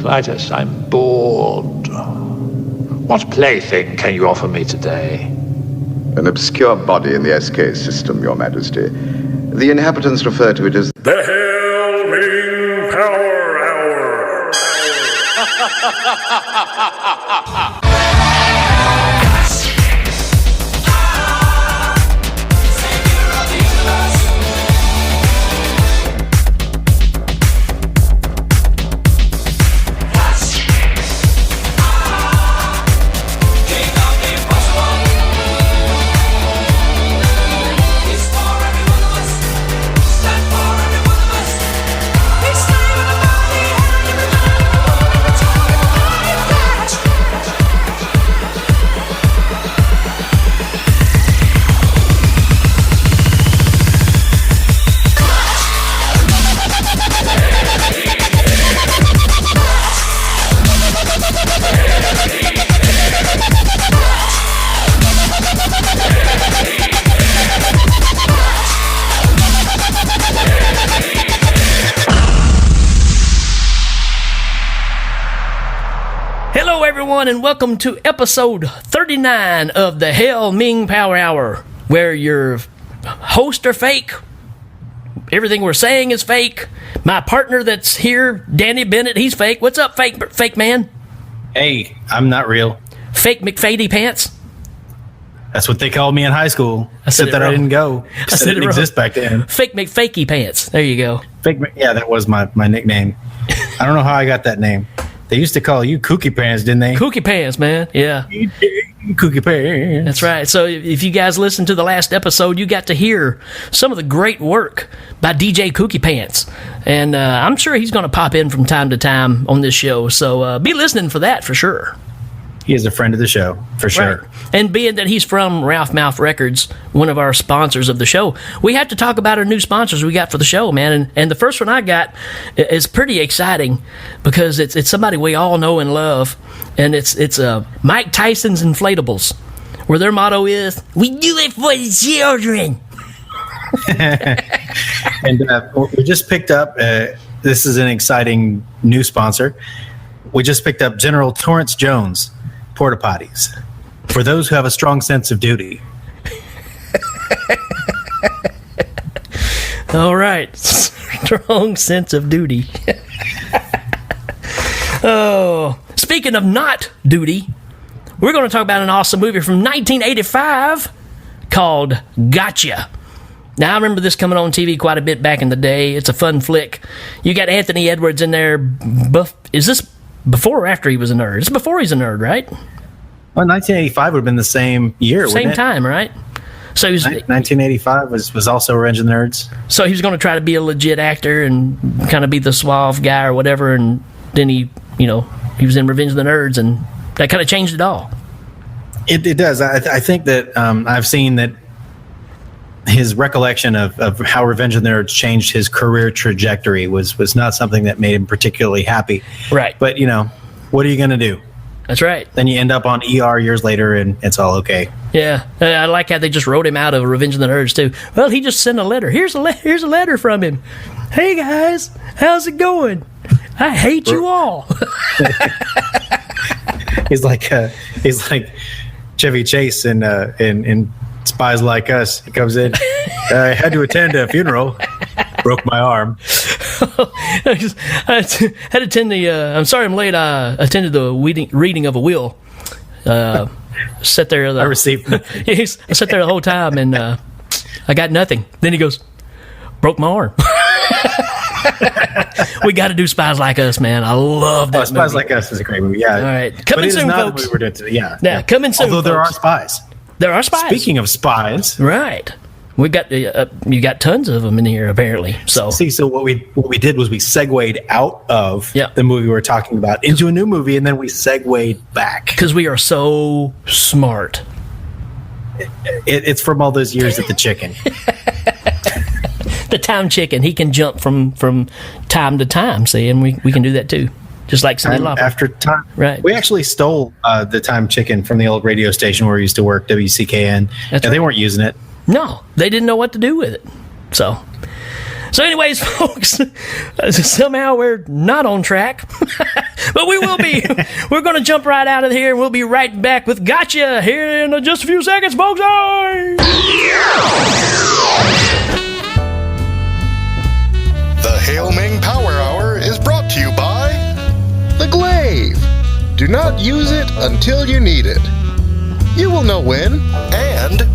Clytus, I'm bored. What plaything can you offer me today? An obscure body in the SK system, Your Majesty. The inhabitants refer to it as the Hail Ming Power Hour. And welcome to episode 39 of the Hail Ming Power Hour, where your hosts are fake, everything we're saying is fake. My partner that's here, Danny Bennett, he's fake. What's up, fake man? Hey, I'm not real. Fake McFady Pants? That's what they called me in high school. Except that I didn't go. It didn't exist back then. Fake McFakey Pants. There you go. Yeah, that was my nickname. I don't know how I got that name. They used to call you Kooky Pants, didn't they? Kooky Pants, man. Yeah. Kooky Pants. That's right. So if you guys listened to the last episode, you got to hear some of the great work by DJ Kooky Pants. And I'm sure he's going to pop in from time to time on this show. So be listening for that for sure. He is a friend of the show, for sure. Right. And being that he's from Ralph Mouth Records, one of our sponsors of the show, we have to talk about our new sponsors we got for the show, man. And the first one I got is pretty exciting because it's somebody we all know and love, and it's Mike Tyson's Inflatables, where their motto is, "We do it for the children." And we just picked up, this is an exciting new sponsor, we just picked up General Torrance Jones Porta Potties for those who have a strong sense of duty. All right. Strong sense of duty. Oh, speaking of not duty, we're going to talk about an awesome movie from 1985 called Gotcha. Now, I remember this coming on TV quite a bit back in the day. It's a fun flick. You got Anthony Edwards in there. Is this before or after he was a nerd? It's before he's a nerd, right? Well, 1985 would have been the same year, same time, right? So 1985 was also Revenge of the Nerds. So he was going to try to be a legit actor and kind of be the suave guy or whatever, and then he was in Revenge of the Nerds, and that kind of changed it all. It does. I think that I've seen that his recollection of how Revenge of the Nerds changed his career trajectory was not something that made him particularly happy. Right. But, what are you going to do? That's right. Then you end up on ER years later, and it's all okay. Yeah. I like how they just wrote him out of Revenge of the Nerds, too. Well, he just sent a letter. Here's a letter from him. Hey, guys. How's it going? I hate you all. He's like Chevy Chase in Spies Like Us. He comes in. I had to attend a funeral. Broke my arm. I had to attend the. I'm sorry, I'm late. I attended the reading of a will. Sat there. I received. I sat there the whole time, and I got nothing. Then he goes, "Broke my arm." We got to do Spies Like Us, man. I love that. Spies Like Us is a great movie. Yeah. All right, coming soon, folks. Yeah, coming soon. Although there are spies. There are spies. Speaking of spies, right? We got you got tons of them in here apparently. So what we did was we segued out of the movie we were talking about into a new movie, and then we segued back because we are so smart. It's from all those years at the chicken. The time chicken. He can jump from time to time. See, and we can do that too. Just like Cindy Lauper. After time. Right. We actually stole the time chicken from the old radio station where we used to work, WCKN. And they weren't using it. No, they didn't know what to do with it. So anyways, folks, somehow we're not on track. But we will be. We're going to jump right out of here, and we'll be right back with Gotcha here in just a few seconds, folks. The Hail Ming Power Hour is brought to you by The Glaive. Do not use it until you need it. You will know when. And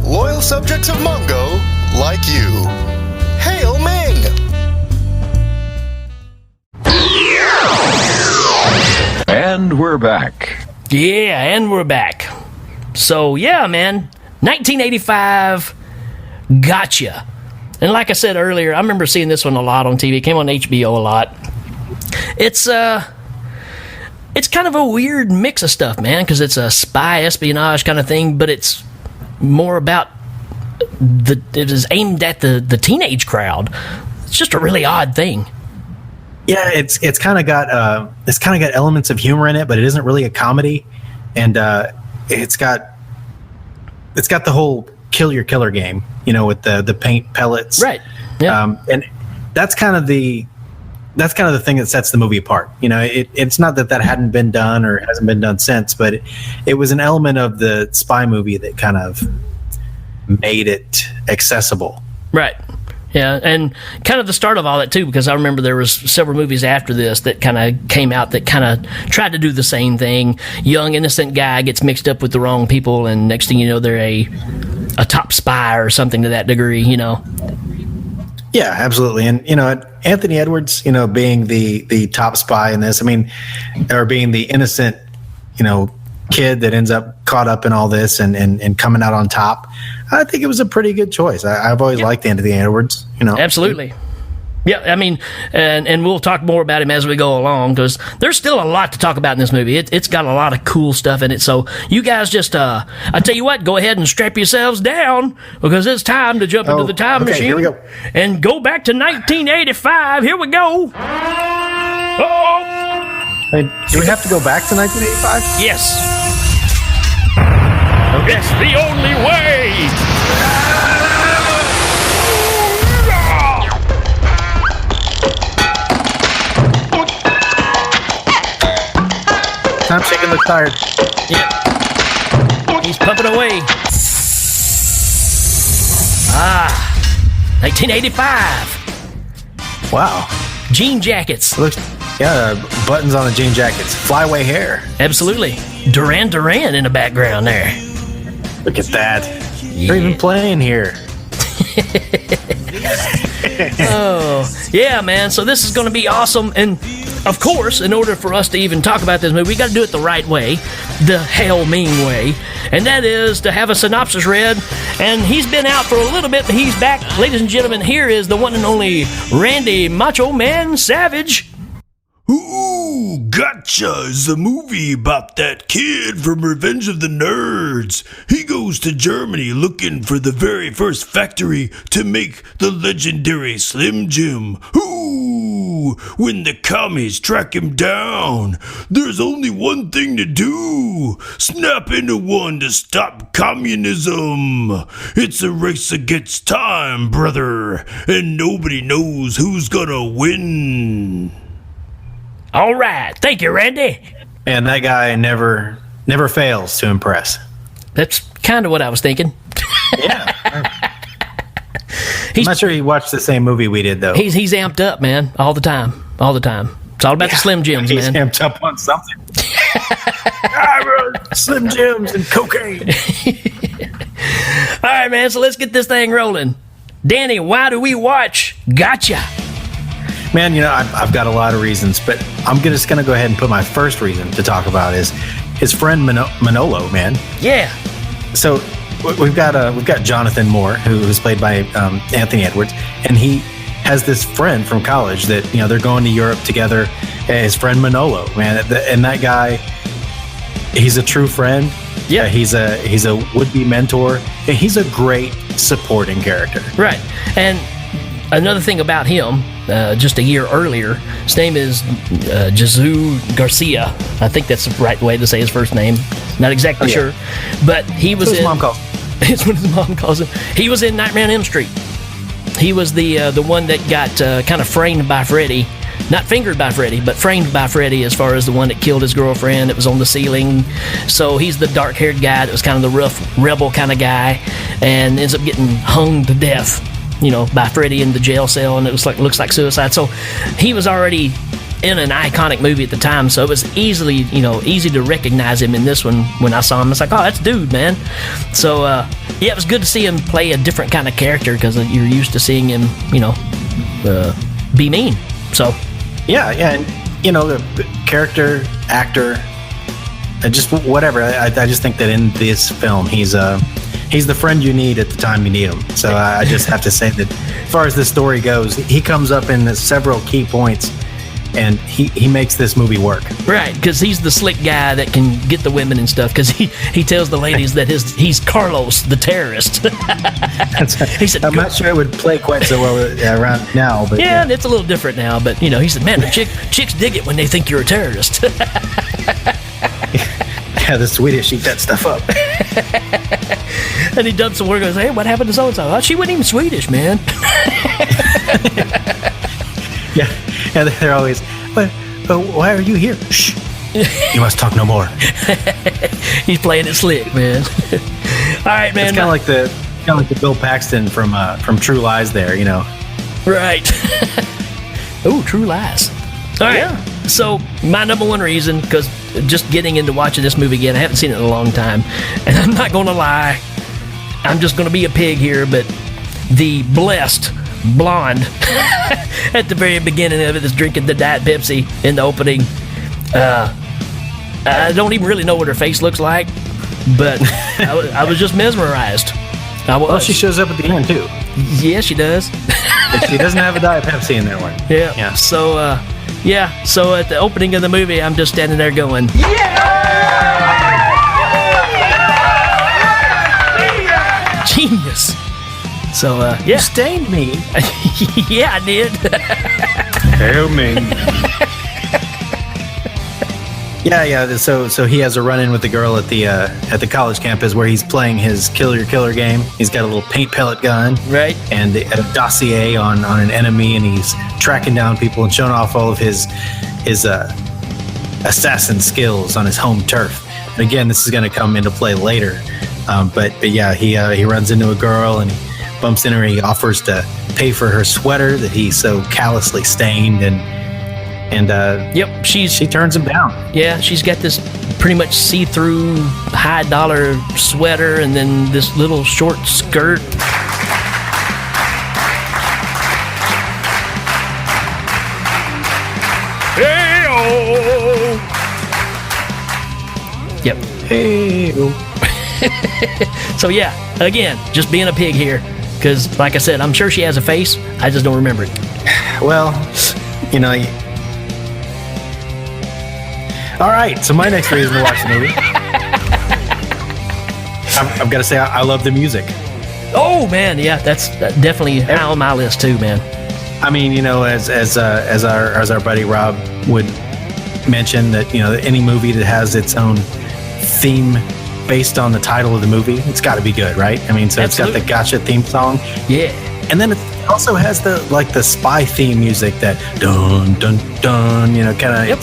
loyal subjects of Mongo like you. Hail Ming! And we're back. Yeah, and we're back. So, yeah, man, 1985, Gotcha. And like I said earlier, I remember seeing this one a lot on TV. It came on HBO a lot. It's kind of a weird mix of stuff, man, because it's a spy espionage kind of thing, but it's more about it is aimed at the teenage crowd. It's just a really odd thing. Yeah, it's kind of got elements of humor in it, but it isn't really a comedy, and it's got the whole kill your killer game, with the paint pellets, right? Yeah, and that's kind of the thing that sets the movie apart. It's not that hadn't been done or hasn't been done since, but it was an element of the spy movie that kind of made it accessible, right? Yeah, and kind of the start of all that, too, because I remember there was several movies after this that kind of came out that kind of tried to do the same thing. Young, innocent guy gets mixed up with the wrong people, and next thing you know, they're a top spy or something to that degree, Yeah, absolutely. And, Anthony Edwards, being the top spy in this, or being the innocent, kid that ends up caught up in all this and coming out on top, I think it was a pretty good choice. I've always liked Anthony Edwards, Absolutely. Yeah, and we'll talk more about him as we go along, because there's still a lot to talk about in this movie. It's got a lot of cool stuff in it. So you guys just, I tell you what, go ahead and strap yourselves down, because it's time to jump into the time machine. Here we go. And go back to 1985. Here we go. Do we have to go back to 1985? Yes. Okay. It's the only way. Tom Chicken looks tired. Yep. He's pumping away. 1985. Wow. Jean jackets. Buttons on the jean jackets. Flyaway hair. Absolutely. Duran Duran in the background there. Look at that. Yeah. They're even playing here. Oh, yeah, man. So this is going to be awesome. And, of course, in order for us to even talk about this movie, we got to do it the right way, the Hail Ming way. And that is to have a synopsis read. And he's been out for a little bit, but he's back. Ladies and gentlemen, here is the one and only Randy Macho Man Savage. Ooh, Gotcha is a movie about that kid from Revenge of the Nerds. He goes to Germany looking for the very first factory to make the legendary Slim Jim. Ooh, when the commies track him down, there's only one thing to do. Snap into one to stop communism. It's a race against time, brother, and nobody knows who's gonna win. All right. Thank you, Randy. And that guy never fails to impress. That's kind of what I was thinking. Yeah. I'm not sure he watched the same movie we did, though. He's amped up, man, all the time. All the time. It's all about the Slim Jims, he's man. He's amped up on something. Slim Jims and cocaine. All right, man, so let's get this thing rolling. Danny, why do we watch Gotcha? Man, I've got a lot of reasons, but I'm just going to go ahead and put my first reason to talk about is his friend Manolo, man. Yeah. So we've got Jonathan Moore, who's played by Anthony Edwards, and he has this friend from college that they're going to Europe together. His friend Manolo, man, and that guy, he's a true friend. Yeah, he's a would-be mentor. And he's a great supporting character. Right, and another thing about him, just a year earlier, his name is Jesus Garcia. I think that's the right way to say his first name. Not exactly sure, but he was his mom calls. It's what his mom calls him. He was in Nightmare on Elm Street. He was the one that got kind of framed by Freddy not fingered by Freddy, but framed by Freddy as far as the one that killed his girlfriend. It was on the ceiling. So he's the dark-haired guy that was kind of the rough rebel kind of guy, and ends up getting hung to death, by Freddy in the jail cell, and looks like suicide. So he was already in an iconic movie at the time, so it was easy to recognize him in this one. When I saw him, it's like, oh, that's dude, man. So it was good to see him play a different kind of character, because you're used to seeing him be mean. So and the character, actor, just whatever. I just think that in this film, he's the friend you need at the time you need him. So I just have to say that as far as the story goes, he comes up in several key points, and he makes this movie work. Right, because he's the slick guy that can get the women and stuff, because he tells the ladies that he's Carlos, the terrorist. He said, I'm not sure it would play quite so well around now. But yeah, it's a little different now, but he said, man, the chicks dig it when they think you're a terrorist. Yeah, the Swedish eat that stuff up. And he dumps some work and goes, hey, what happened to so-and-so? Oh, she wasn't even Swedish, man. Yeah, and they're always, but why are you here? Shh, you must talk no more. He's playing it slick, man. All right, man. It's kind of like the Bill Paxton from True Lies there, Right. Oh, True Lies. All right. Yeah. So my number one reason, because just getting into watching this movie again, I haven't seen it in a long time, and I'm not going to lie, I'm just going to be a pig here, but the blessed blonde at the very beginning of it is drinking the Diet Pepsi in the opening. I don't even really know what her face looks like, but I was just mesmerized. Well, she shows up at the end too. Yeah, she does. But she doesn't have a Diet Pepsi in that one. Yeah. So at the opening of the movie, I'm just standing there going, genius. So you stained me. Yeah, I did. Hail Ming. Yeah. So he has a run-in with the girl at the college campus where he's playing his kill your killer game. He's got a little paint pellet gun, right, and a dossier on an enemy, and he's tracking down people and showing off all of his assassin skills on his home turf. And again, this is going to come into play later. But yeah, he runs into a girl and he bumps into her. He offers to pay for her sweater that he so callously stained, and yep, she turns him down. Yeah, she's got this pretty much see-through high-dollar sweater and then this little short skirt. Hey-oh! Yep. Hey-oh. So yeah, again, just being a pig here, because like I said, I'm sure she has a face, I just don't remember it. Well, all right, so my next reason to watch the movie, I've got to say, I love the music. Oh man, yeah, that's definitely high on my list too, man. I mean, as our buddy Rob would mention, that any movie that has its own theme based on the title of the movie, it's got to be good, right? I mean, so Absolutely. It's got the Gotcha theme song, yeah, and then it also has the spy theme music, that dun dun dun, kind of. Yep.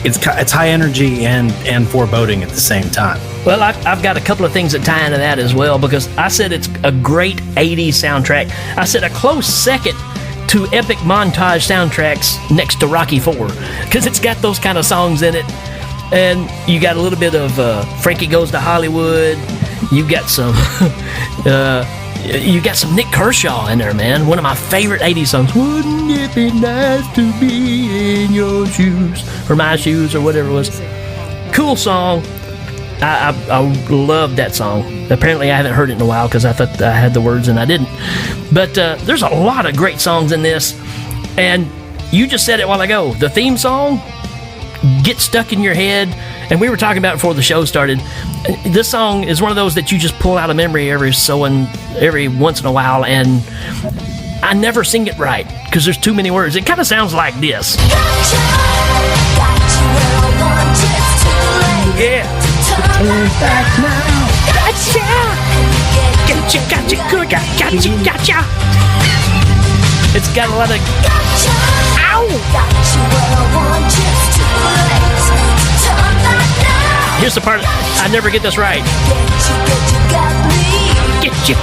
It's high energy and foreboding at the same time. Well, I've got a couple of things that tie into that as well, because I said it's a great 80s soundtrack. I said a close second to epic montage soundtracks next to Rocky IV, because it's got those kind of songs in it. And you got a little bit of Frankie Goes to Hollywood. You got some Nick Kershaw in there, man. One of my favorite 80s songs. Wouldn't it be nice to be in your shoes, or my shoes, or whatever it was. Cool song. I love that song. Apparently I haven't heard it in a while, because I thought I had the words and I didn't. But there's a lot of great songs in this, and you just said it a while ago. The theme song gets stuck in your head, and we were talking about it before the show started. This song is one of those that you just pull out of memory every once in a while, and I never sing it right because there's too many words. It kind of sounds like this. Yeah. Turn back now. Gotcha. Gotcha, good. Gotcha. It's got a lot of. Here's the part. I never get this right. Get you,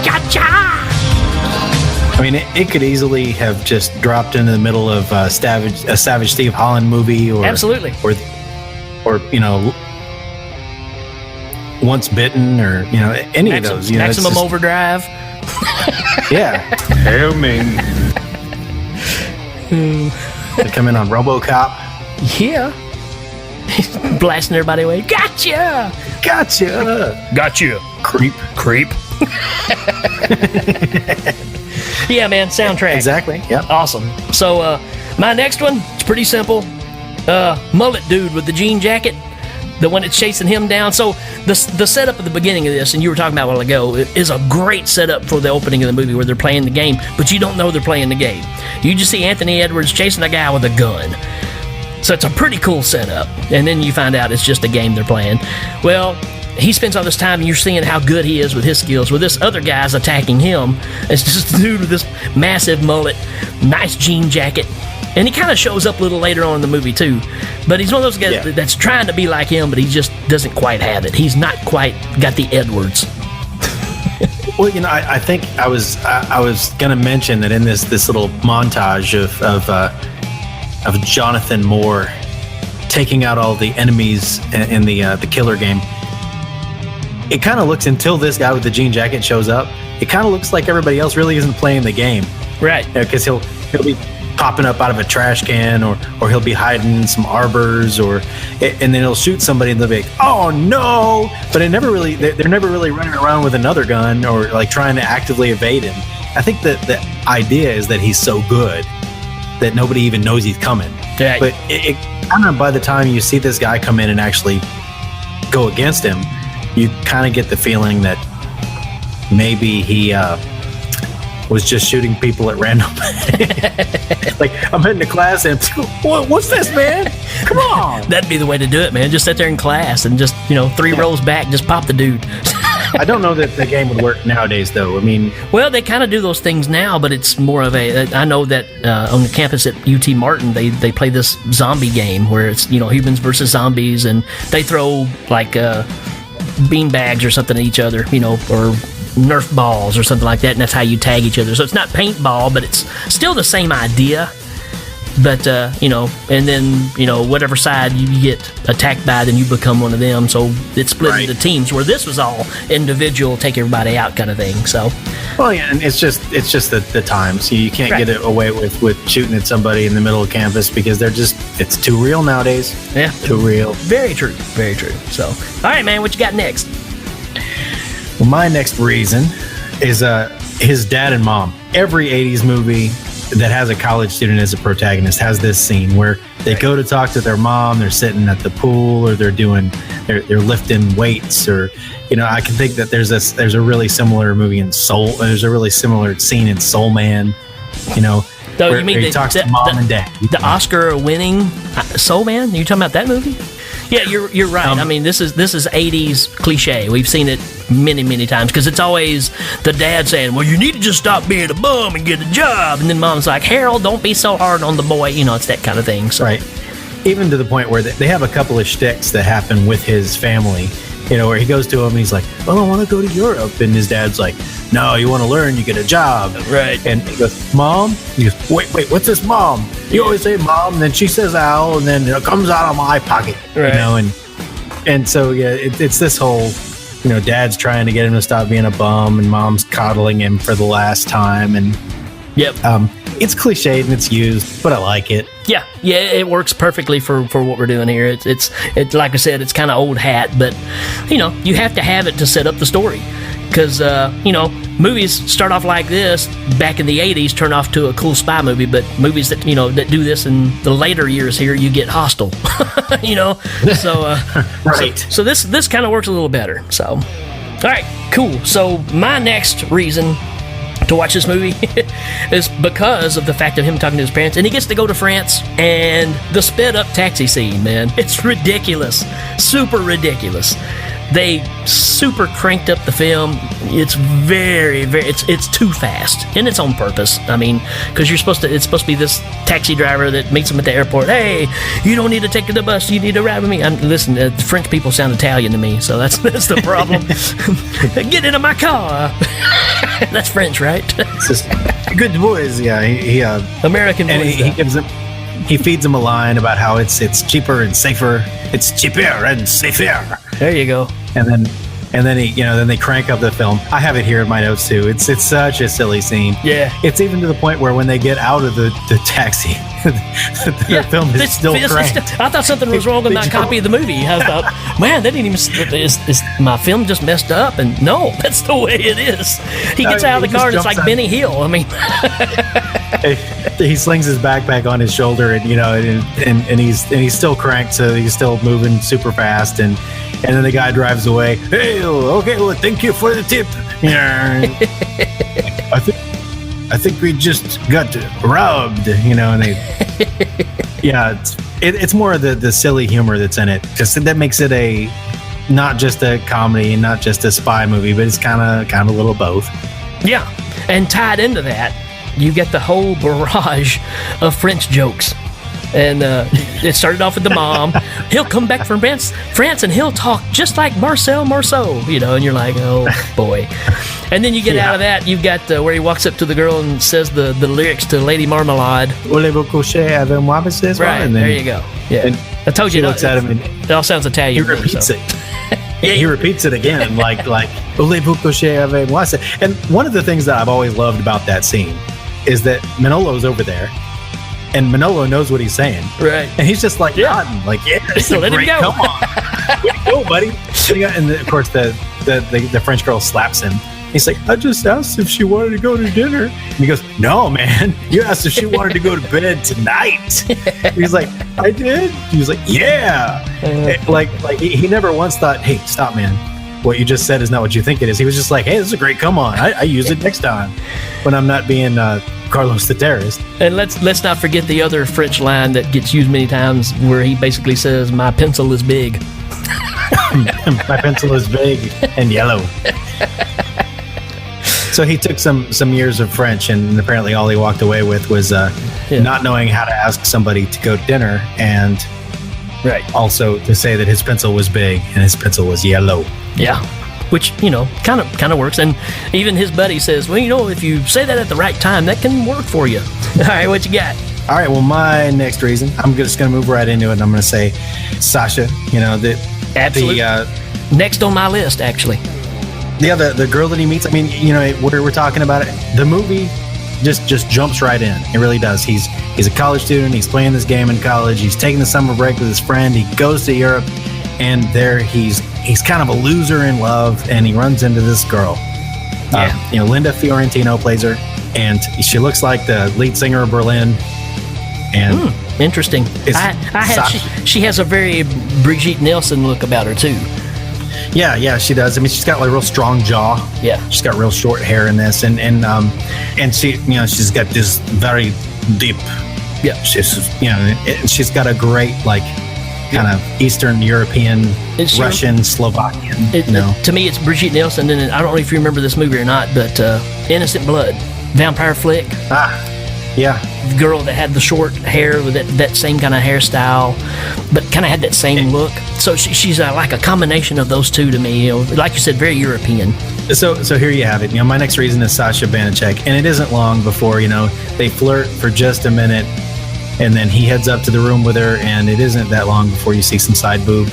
gotcha. I mean, it could easily have just dropped into the middle of a Savage Steve Holland movie, or absolutely, or Once Bitten, or any of those. Maximum Overdrive. Yeah. Hail Ming. They come in on RoboCop. Yeah. Blasting everybody away. Gotcha. Creep. Yeah, man. Soundtrack. Exactly. Yep. Awesome. So, my next one, it's pretty simple. Mullet dude with the jean jacket. The one that's chasing him down. So the setup at the beginning of this, and you were talking about a while ago, is a great setup for the opening of the movie where they're playing the game, but you don't know they're playing the game. You just see Anthony Edwards chasing a guy with a gun. So it's a pretty cool setup. And then you find out it's just a game they're playing. Well, he spends all this time and you're seeing how good he is with his skills. Well, this other guy's attacking him. It's just a dude with this massive mullet, nice jean jacket. And he kind of shows up a little later on in the movie, too. But he's one of those guys that's trying to be like him, but he just doesn't quite have it. He's not quite got the Edwards. Well, I think I was going to mention that in this little montage of Jonathan Moore taking out all the enemies in the killer game, it kind of looks, until this guy with the jean jacket shows up, it kind of looks like everybody else really isn't playing the game. Right. Because he'll be popping up out of a trash can, or he'll be hiding in some arbors, and then he'll shoot somebody and they'll be like, oh no, but they're never really running around with another gun or like trying to actively evade him. I think that the idea is that he's so good that nobody even knows he's coming. Right. But it kind of, by the time you see this guy come in and actually go against him, you kind of get the feeling that maybe he was just shooting people at random. Like, I'm heading to class and, what's this, man? Come on. That'd be the way to do it, man. Just sit there in class and just, 3 rows back, just pop the dude. I don't know that the game would work nowadays, though. I mean, well, they kind of do those things now, but it's more of I know that on the campus at UT Martin, they play this zombie game where it's, humans versus zombies, and they throw, like, bean bags or something at each other, or Nerf balls or something like that, and that's how you tag each other. So it's not paintball, but it's still the same idea. But, and then, whatever side you get attacked by, then you become one of them. So it's split into teams, where this was all individual, take everybody out kind of thing. So, well, yeah, and it's just the time. So you can't get away with shooting at somebody in the middle of campus because it's too real nowadays. Yeah. Too real. Very true. Very true. So, all right, man, what you got next? Well, my next reason is his dad and mom. Every 80s movie that has a college student as a protagonist has this scene where they go to talk to their mom, they're sitting at the pool, or they're lifting weights, or I can think that there's a really similar movie in Soul. There's a really similar scene in Soul Man, where he talks to mom and dad. The Oscar-winning Soul Man? Are you talking about that movie? Yeah, you're right. I mean, this is 80s cliche. We've seen it many, many times, because it's always the dad saying, well, you need to just stop being a bum and get a job. And then mom's like, Harold, don't be so hard on the boy. It's that kind of thing. So. Right. Even to the point where they have a couple of shticks that happen with his family, where he goes to him and he's like, well, I want to go to Europe. And his dad's like, no, you want to learn, you get a job. Right. And he goes, Mom? He goes, wait, what's this, Mom? You always say Mom, and then she says Ow, and then it comes out of my pocket. Right. And so, yeah, it's this whole, dad's trying to get him to stop being a bum, and mom's coddling him for the last time. And yep. It's cliched and it's used, but I like it. Yeah, it works perfectly for what we're doing here. It's like I said, it's kind of old hat, but you have to have it to set up the story, because movies start off like this back in the 80s, turn off to a cool spy movie, but movies that that do this in the later years here, you get Hostile. So right. So this kind of works a little better. So, all right, cool. So my next reason to watch this movie is because of the fact of him talking to his parents, and he gets to go to France, and the sped up taxi scene, man, it's ridiculous, super ridiculous. they super cranked up the film. It's very, it's too fast, and it's on purpose. I mean, because it's supposed to be this taxi driver that meets him at the airport. Hey, you don't need to take the bus, you need to ride with me. Listen, French people sound Italian to me, so that's the problem. Get into my car. That's French, right? It's just good boys. Yeah, he American and boys. he feeds him a line about how it's cheaper and safer. It's cheaper and safer. There you go. And then then they crank up the film. I have it here in my notes too. It's such a silly scene. Yeah. It's even to the point where when they get out of the taxi, the film is still cranked. I thought something was wrong with my copy of the movie. I thought, man, that didn't even. Is my film just messed up? And no, that's the way it is. He gets out of the car and it's like Benny Hill. I mean, he slings his backpack on his shoulder, and and he's still cranked, so he's still moving super fast, and then the guy drives away. Hey, okay, well, thank you for the tip. I think we just got robbed, and they, it's more of the silly humor that's in it, because that makes it not just a comedy, not just a spy movie, but it's kind of a little both. Yeah, and tied into that, you get the whole barrage of French jokes. And it started off with the mom. He'll come back from France, and he'll talk just like Marcel Marceau, and you're like, oh boy. And then you get out of that, you've got where he walks up to the girl and says the lyrics to Lady Marmalade. Voulez-vous coucher avec moi, Mrs. Right, and there you go. Yeah, and I told you. He looks at him and it all sounds Italian. He repeats it. Yeah, he repeats it again, like voulez-vous coucher avec moi. And one of the things that I've always loved about that scene is that Manolo's over there. And Manolo knows what he's saying. Right. And he's just like nodding, like, yeah, it's so let him go. Come on. Way to go, buddy. And of course, the French girl slaps him. He's like, I just asked if she wanted to go to dinner. And he goes, no, man. You asked if she wanted to go to bed tonight. He's like, I did? He was like, yeah. He never once thought, hey, stop, man. What you just said is not what you think it is. He was just like, hey, this is a great come on. I use it next time when I'm not being Carlos the terrorist. And let's not forget the other French line that gets used many times, where he basically says, my pencil is big. My pencil is big and yellow. So he took some years of French, and apparently all he walked away with was not knowing how to ask somebody to go to dinner, and also to say that his pencil was big and his pencil was yellow. Yeah, which kind of works. And even his buddy says, well, if you say that at the right time, that can work for you. All right, what you got? All right, well, my next reason, I'm just going to move right into it, and I'm going to say Sasha. Absolutely. Next on my list, actually. Yeah, the girl that he meets. I mean, we're talking about it. The movie just jumps right in. It really does. He's a college student. He's playing this game in college. He's taking the summer break with his friend. He goes to Europe, and there he's kind of a loser in love, and he runs into this girl. Linda Fiorentino plays her, and she looks like the lead singer of Berlin. And interesting. She has a very Brigitte Nielsen look about her too. Yeah, she does. I mean, she's got like a real strong jaw. Yeah, she's got real short hair in this, and she, she's got this very deep. Yeah, she's got a great kind of Eastern European, Russian, Slovakian. To me, it's Brigitte Nielsen, and I don't know if you remember this movie or not, but Innocent Blood, vampire flick. Yeah. The girl that had the short hair with that same kind of hairstyle, but kind of had that same look. So she's like a combination of those two to me. Like you said, very European. So here you have it. My next reason is Sasha Banachek, and it isn't long before they flirt for just a minute, and then he heads up to the room with her, and it isn't that long before you see some side boob.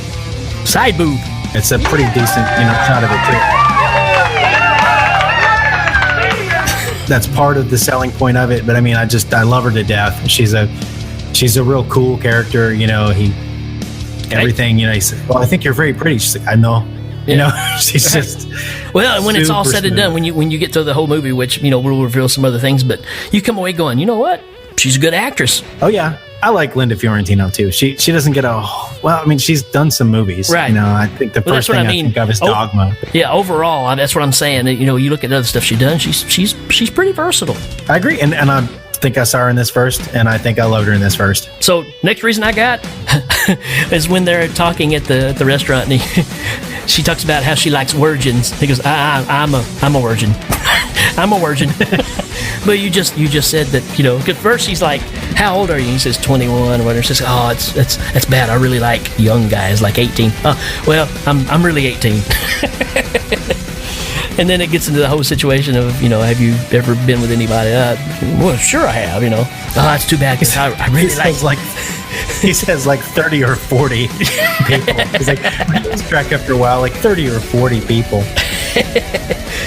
Side boob. It's a pretty decent shot of it too. That's part of the selling point of it, but I mean, I love her to death. She's a real cool character. Everything. He said, "Well, I think you're very pretty." She's like, "I know." She's just well. When it's all said and done, when you get to the whole movie, which we'll reveal some other things, but you come away going, you know what? She's a good actress. Oh yeah, I like Linda Fiorentino too. She doesn't get she's done some movies. Right. I think the first thing I think of is Dogma. Yeah, overall, that's what I'm saying. You look at other stuff she's done. She's pretty versatile. I agree, and I think I saw her in this first, and I think I loved her in this first. So next reason I got is when they're talking at the restaurant, and she talks about how she likes virgins. He goes, I'm a virgin. I'm a virgin. But you just said that, at first she's like, how old are you? He says 21 or whatever. She says, oh, it's bad. I really like young guys, like 18. Well, I'm really 18. And then it gets into the whole situation of, have you ever been with anybody? Well, sure I have, Oh, that's too bad because I really like... He says like 30 or 40 people. He's like, I lose track after a while, like 30 or 40 people.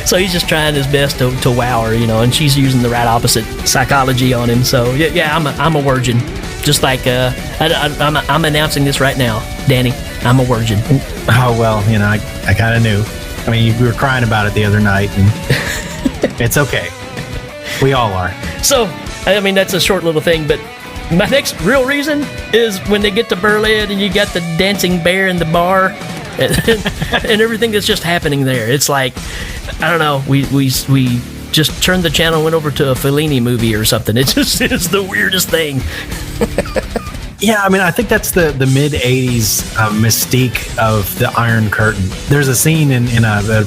So he's just trying his best to wow her, and she's using the right opposite psychology on him. So yeah, I'm a virgin. Just like I'm announcing this right now, Danny. I'm a virgin. Oh well, I kind of knew. I mean, you were crying about it the other night, and it's okay. We all are. So I mean, that's a short little thing, but my next real reason is when they get to Berlin and you got the dancing bear in the bar and everything that's just happening there. It's like, I don't know, we just turned the channel and went over to a Fellini movie or something. It just is the weirdest thing. Yeah, I mean, I think that's the mid-'80s mystique of the Iron Curtain. There's a scene in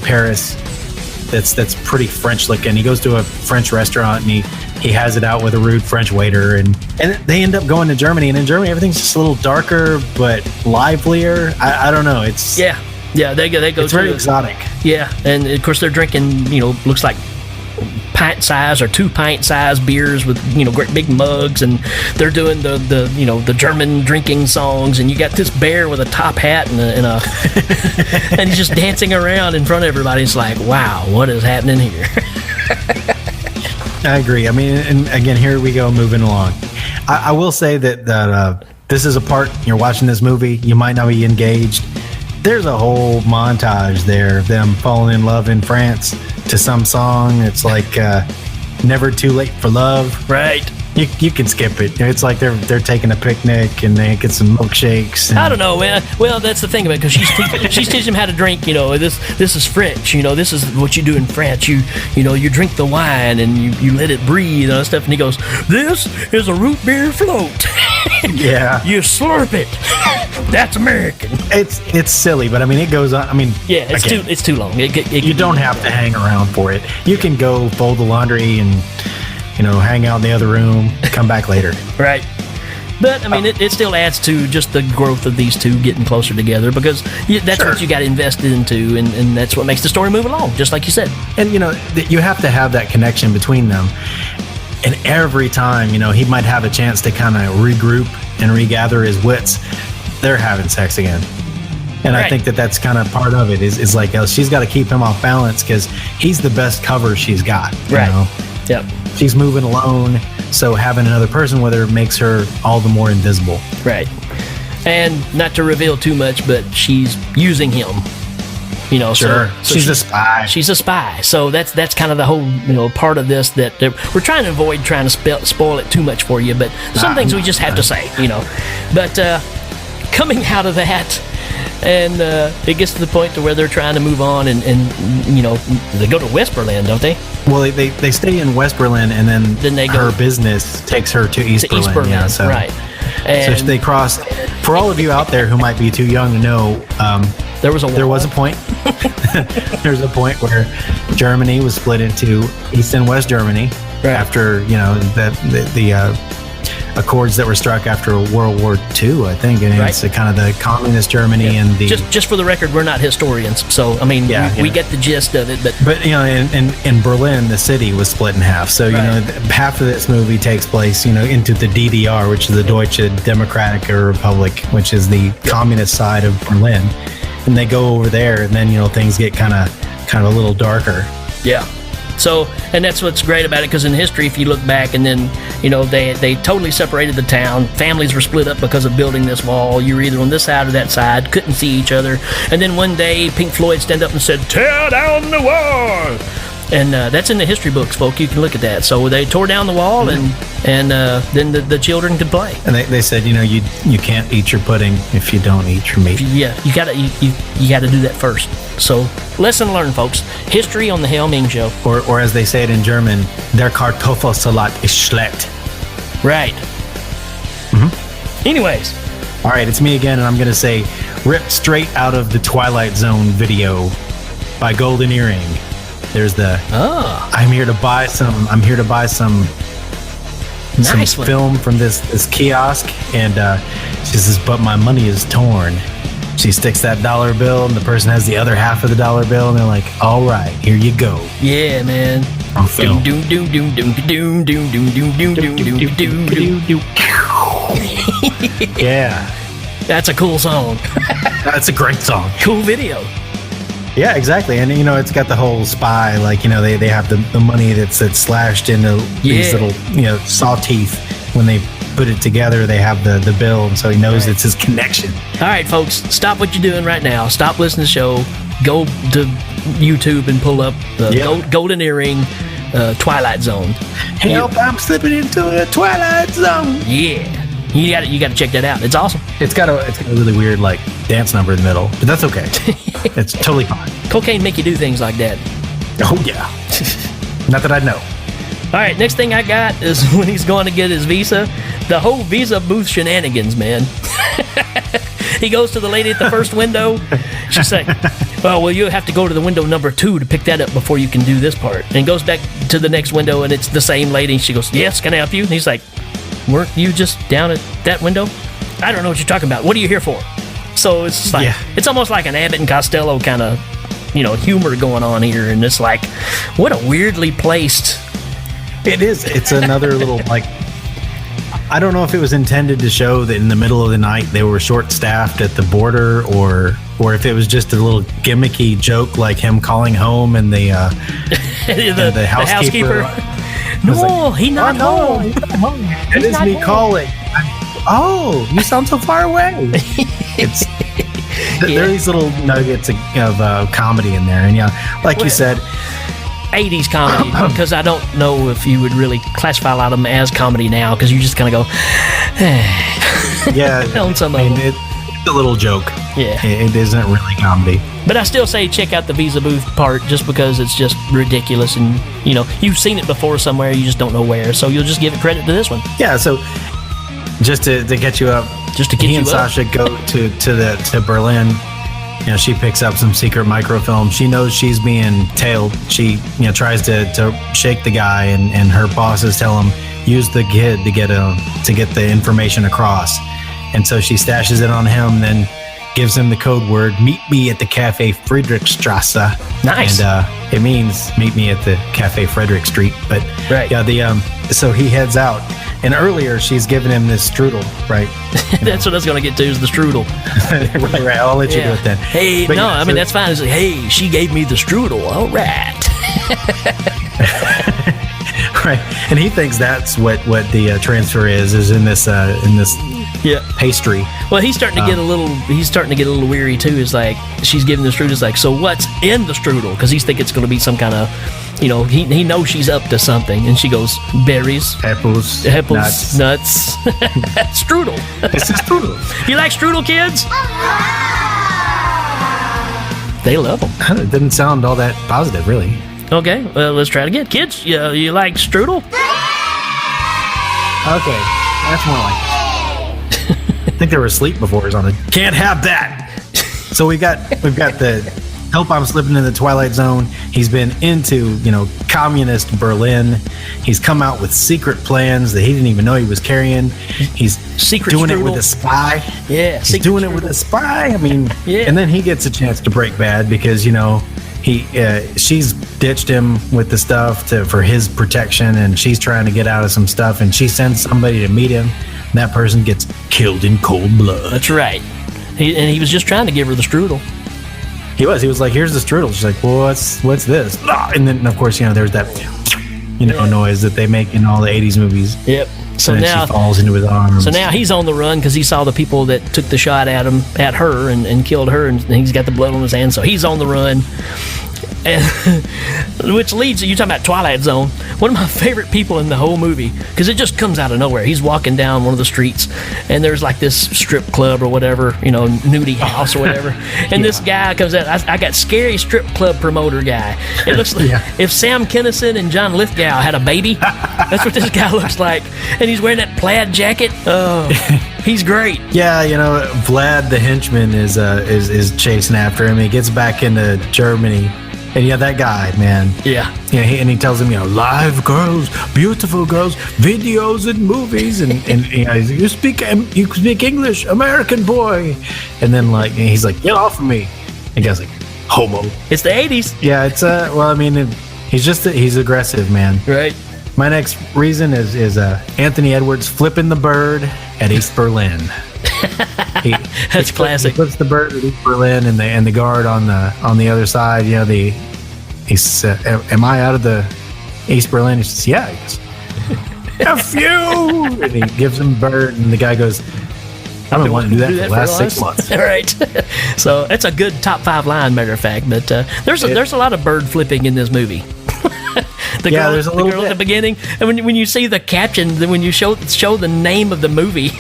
Paris that's pretty French-looking. He goes to a French restaurant and he has it out with a rude French waiter, and they end up going to Germany, and in Germany everything's just a little darker but livelier. I don't know. It's yeah. They go. It's very exotic. Yeah, and of course they're drinking. Looks like pint size or 2 pint size beers with great big mugs, and they're doing the German drinking songs, and you got this bear with a top hat and a and he's just dancing around in front of everybody. It's like, wow, what is happening here? I agree. I mean, and again, here we go moving along. I will say that this is a part, you're watching this movie, you might not be engaged. There's a whole montage there of them falling in love in France to some song. It's like Never Too Late for Love. Right. You can skip it. It's like they're taking a picnic and they get some milkshakes. I don't know, man. Well, that's the thing about it, because she's teaching him how to drink. This is French. This is what you do in France. You drink the wine and you let it breathe and stuff. And he goes, "This is a root beer float." Yeah. You slurp it. That's American. It's silly, but I mean, it goes on. I mean, yeah, it's too long. You don't have to hang around for it. You can go fold the laundry and hang out in the other room, come back later. Right. But, I mean, it still adds to just the growth of these two getting closer together, because that's what you got invested into, and that's what makes the story move along, just like you said. And, you have to have that connection between them. And every time, he might have a chance to kind of regroup and regather his wits, they're having sex again. And right. I think that's kind of part of it, is like, she's got to keep him off balance because he's the best cover she's got. Right. Yep. She's moving alone, so having another person with her makes her all the more invisible. Right. And not to reveal too much, but she's using him. Sure. So she's a spy. She's a spy. So that's kind of the whole part of this that we're trying to avoid trying to spoil it too much for you, but some things we just have to say, But coming out of that, and it gets to the point to where they're trying to move on, and they go to West Berlin, don't they? Well, they stay in West Berlin, and then they go her business takes her to East Berlin. Yeah, so, right. And so they cross. For all of you out there who might be too young to know, there was a point. There's a point where Germany was split into East and West Germany after the accords that were struck after World War II, I think, and it's kind of the communist Germany and the. Just for the record, we're not historians, so I mean, we get the gist of it, but in Berlin, the city was split in half. So half of this movie takes place into the DDR, which is the Deutsche Democratic Republic, which is the communist side of Berlin, and they go over there, and then things get kind of a little darker. Yeah. So, and that's what's great about it, because in history, if you look back, and then, they totally separated the town. Families were split up because of building this wall. You were either on this side or that side, couldn't see each other. And then one day, Pink Floyd stand up and said, "Tear down the wall!" And that's in the history books, folk. You can look at that. So they tore down the wall, and then the children could play. And they said, you can't eat your pudding if you don't eat your meat. Yeah, you gotta do that first. So lesson learned, folks. History on the Hail Ming Show. Or as they say it in German, der Kartoffelsalat ist schlecht. Right. Mm-hmm. Anyways. All right, it's me again, and I'm going to say, ripped straight out of the Twilight Zone video by Golden Earring. There's the I'm here to buy some Nice one. film from this kiosk, and she says, but my money is torn. She sticks that dollar bill, and the person has the other half of the dollar bill, and they're like, all right, here you go. Yeah, man. On film. Doom, doom, doom, doom, doom, doom, doom, doom, doom, doom, doom, doom, doom. Yeah. That's a cool song. That's a great song. Cool video. Yeah, exactly. And, it's got the whole spy, like, they have the money that's slashed into these little, saw teeth. When they put it together, they have the bill, and so he knows it's his connection. All right, folks, stop what you're doing right now. Stop listening to the show. Go to YouTube and pull up the Golden Earring Twilight Zone. Help, I'm slipping into a Twilight Zone. Yeah. You got to check that out. It's awesome. It's got a really weird, like, dance number in the middle, but that's okay. It's totally fine. Cocaine make you do things like that. Oh, yeah. Not that I know. All right, next thing I got is when he's going to get his visa, the whole visa booth shenanigans, man. He goes to the lady at the first window. She's like, well, you have to go to the window number 2 to pick that up before you can do this part. And he goes back to the next window, and it's the same lady. She goes, yes, can I help you? And he's like, weren't you just down at that window? I don't know what you're talking about. What are you here for? So it's just like, it's almost like an Abbott and Costello kind of, humor going on here. And it's like, what a weirdly placed... It is. It's another little, like, I don't know if it was intended to show that in the middle of the night they were short-staffed at the border, or if it was just a little gimmicky joke like him calling home and the housekeeper. No, he's not home. It is me calling. Oh, you sound so far away. There are these little nuggets of comedy in there, and like you said, 80s comedy, because I don't know if you would really classify a lot of them as comedy now, because you just kind of go, on some of them. It's a little joke. Yeah. It isn't really comedy. But I still say check out the Visa booth part, just because it's just ridiculous, and you've seen it before somewhere, you just don't know where, so you'll just give it credit to this one. Yeah, so just to get you up, he and Sasha go to Berlin. She picks up some secret microfilm. She knows she's being tailed. She, tries to shake the guy, and her bosses tell him, use the kid to get the information across. And so she stashes it on him, then gives him the code word, meet me at the Cafe Friedrichstrasse. Nice. And it means meet me at the Cafe Frederick Street. But so he heads out. And earlier, she's given him this strudel, right? That's what I was going to get to, is the strudel. right. I'll let you do it then. Hey, but that's fine. It's like, hey, she gave me the strudel. All right. Right. And he thinks that's what the transfer is in this pastry. Well, he's starting to get a little weary too. It's like, she's giving the strudel. It's like, so what's in the strudel? Because he's thinking it's going to be some kind of, he knows she's up to something. And she goes, berries, apples, nuts. Strudel. It's a strudel. You like strudel, kids? They love them. It didn't sound all that positive, really. Okay, well, let's try it again. Kids, you like strudel? Okay, that's more like it. I think they were asleep before it was on the... Can't have that! So we've got the help, I'm slipping in the Twilight Zone. He's been into, communist Berlin. He's come out with secret plans that he didn't even know he was carrying. He's doing it with a spy. Yeah, he's doing it with a spy. I mean, yeah. And then he gets a chance to break bad because, she's ditched him with the stuff for his protection, and she's trying to get out of some stuff, and she sends somebody to meet him, and that person gets killed in cold blood. That's right. He was just trying to give her the strudel. He was like, here's the strudel. She's like, well, what's this? And then, of course, there's that noise that they make in all the 80s movies. Yep. So and now she falls into his arms. So now he's on the run because he saw the people that took the shot at her and killed her, and he's got the blood on his hands. So he's on the run. And, which leads, you're talking about Twilight Zone, one of my favorite people in the whole movie, because it just comes out of nowhere. He's walking down one of the streets, and there's like this strip club or whatever, nudie house or whatever, and this guy comes out. I got scary strip club promoter guy. It looks like if Sam Kinison and John Lithgow had a baby, that's what this guy looks like. And he's wearing that plaid jacket. Oh. He's great. Yeah, Vlad the henchman is chasing after him. He gets back into Germany. And that guy, man. Yeah. And he tells him, live girls, beautiful girls, videos and movies, and you speak English, American boy. And then he's like, get off of me. And the guy's like, homo. It's the 80s. Yeah, it's he's aggressive, man. Right. My next reason is Anthony Edwards flipping the bird at East Berlin. That's classic. He flips the bird at East Berlin, and the guard on the other side. He said, "Am I out of the East Berlin?" He says, "Yeah." He goes, "F you!" And he gives him a bird, and the guy goes, "I've been wanting to do that for the last 6 months." All right. So that's a good top 5 line, matter of fact. But there's a lot of bird flipping in this movie. There's a little girl bit at the beginning, and when you see the caption, then when you show the name of the movie,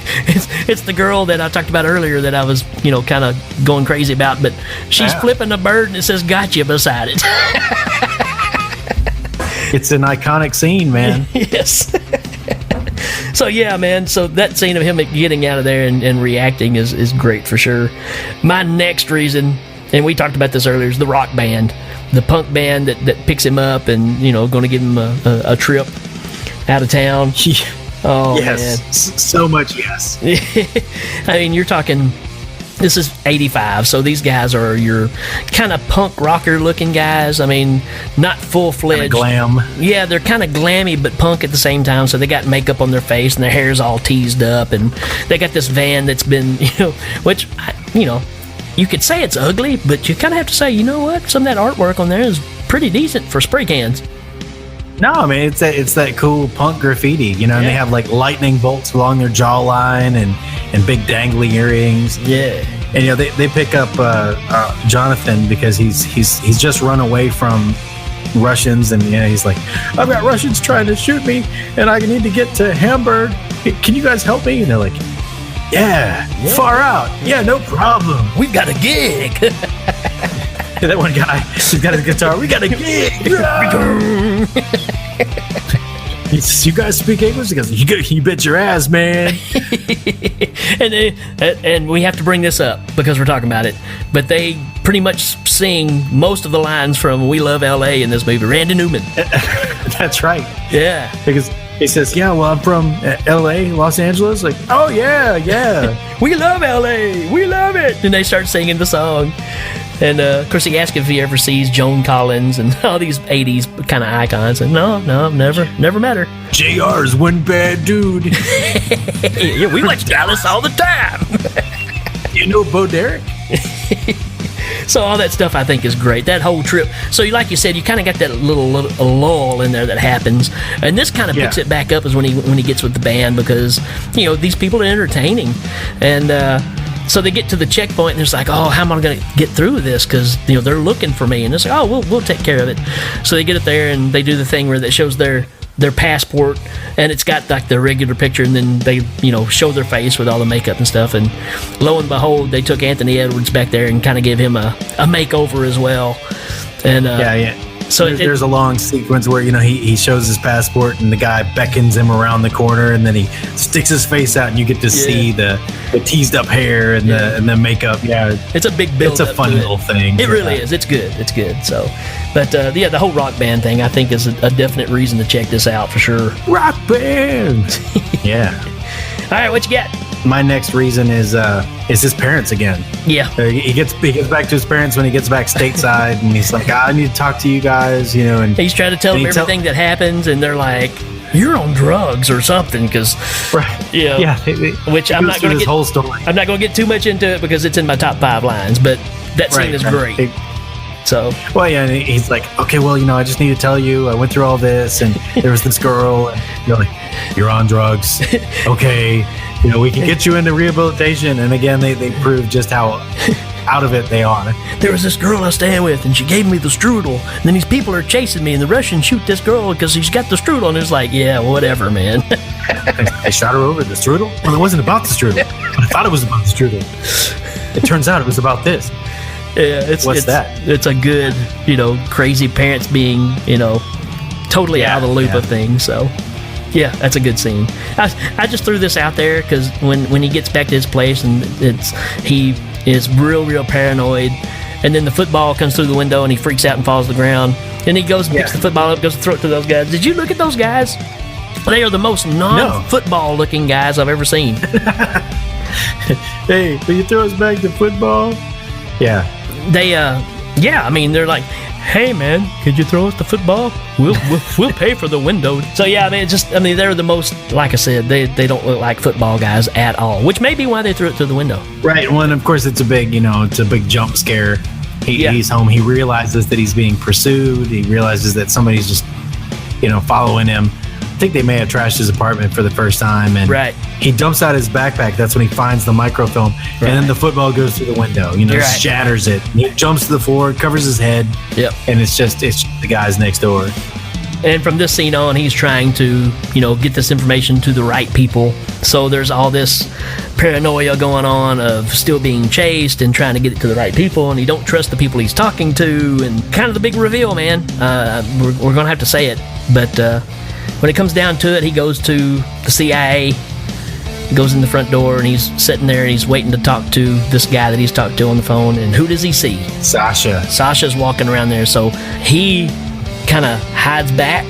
it's the girl that I talked about earlier that I was kind of going crazy about, but she's flipping a bird and it says "Gotcha" beside it. It's an iconic scene, man. Yes. So yeah, man. So that scene of him getting out of there and reacting is great for sure. My next reason, and we talked about this earlier, is the rock band. The punk band that picks him up and going to give him a trip out of town. Oh yes, man. So much yes. I mean, you're talking. This is 85, so these guys are your kind of punk rocker looking guys. I mean, not full fledged glam. Yeah, they're kind of glammy but punk at the same time. So they got makeup on their face and their hair's all teased up, and they got this van that's been which you could say it's ugly, but you kind of have to say, you know what? Some of that artwork on there is pretty decent for spray cans. No, I mean, it's that cool punk graffiti, and they have lightning bolts along their jawline and big dangly earrings. Yeah. And they pick up Jonathan because he's just run away from Russians, and he's like, I've got Russians trying to shoot me, and I need to get to Hamburg. Can you guys help me? And they're like, Yeah, far out. Yeah, no problem. We've got a gig. That one guy, he's got his guitar. We got a gig. He says, you guys speak English? He goes, you bet your ass, man. and we have to bring this up because we're talking about it. But they pretty much sing most of the lines from We Love L.A. in this movie. Randy Newman. That's right. Yeah. Because he says, yeah, well, I'm from L.A., Los Angeles. Like, oh, yeah. We love L.A. We love it. And they start singing the song. And, of course, he asked if he ever sees Joan Collins and all these 80s kind of icons. And no, never met her. JR's one bad dude. Yeah, we watch Dallas all the time. You know Bo Derek? So all that stuff I think is great. That whole trip. So like you said, you kind of got that little lull in there that happens, and this kind of picks it back up is when he gets with the band because these people are entertaining, and so they get to the checkpoint and it's like, oh, how am I going to get through this? Because they're looking for me, and it's like, oh, we'll take care of it. So they get up there and they do the thing where that shows their passport, and it's got like the regular picture, and then they show their face with all the makeup and stuff, and lo and behold, they took Anthony Edwards back there and kind of gave him a makeover as well. And so there's a long sequence where he shows his passport and the guy beckons him around the corner, and then he sticks his face out and you get to see the teased up hair and the makeup. Yeah, it's a big build. It's a fun little thing. It really is. It's good. So, but the whole rock band thing I think is a definite reason to check this out for sure. Rock band. Yeah. All right, what you got? My next reason is his parents again. Yeah. He gets back to his parents when he gets back stateside, and he's like, I need to talk to you guys, and he's trying to tell them everything that happens, and they're like, you're on drugs or something, because which I'm not going to get whole story. I'm not going to get too much into it because it's in my top 5 lines, but that scene is great. So and he's like, okay, well, I just need to tell you, I went through all this, and there was this girl, and you're like, you're on drugs. Okay, we can get you into rehabilitation. And again, they prove just how out of it they are. There was this girl I was staying with, and she gave me the strudel, and then these people are chasing me, and the Russians shoot this girl because she's got the strudel, and it's like, yeah, whatever, man. They shot her over the strudel? Well, it wasn't about the strudel, but I thought it was about the strudel. It turns out it was about this. Yeah, it's that? It's a good, crazy parents being, totally out of the loop of things. So, Yeah, that's a good scene. I just threw this out there because when he gets back to his place and he is real paranoid, and then the football comes through the window and he freaks out and falls to the ground. And he goes and picks the football up, goes to throw it to those guys. Did you look at those guys? They are the most non-football looking guys I've ever seen. Hey, will you throw us back to football? Yeah. I mean, they're like, hey man, could you throw us the football? We'll pay for the window. So yeah, I mean, they're the most, like I said, they don't look like football guys at all, which may be why they threw it through the window. Right. Well, and of course it's a big jump scare. He's home. He realizes that he's being pursued. He realizes that somebody's just, following him. I think they may have trashed his apartment for the first time. And he dumps out his backpack. That's when he finds the microfilm. And then the football goes through the window, shatters it. And he jumps to the floor, covers his head. Yep. And it's just the guys next door. And from this scene on, he's trying to, get this information to the right people. So there's all this paranoia going on of still being chased and trying to get it to the right people, and he don't trust the people he's talking to, and kind of the big reveal, man. We're going to have to say it, but when it comes down to it, he goes to the CIA. He goes in the front door, and he's sitting there, and he's waiting to talk to this guy that he's talked to on the phone, and who does he see? Sasha. Sasha's walking around there, so he kind of hides back,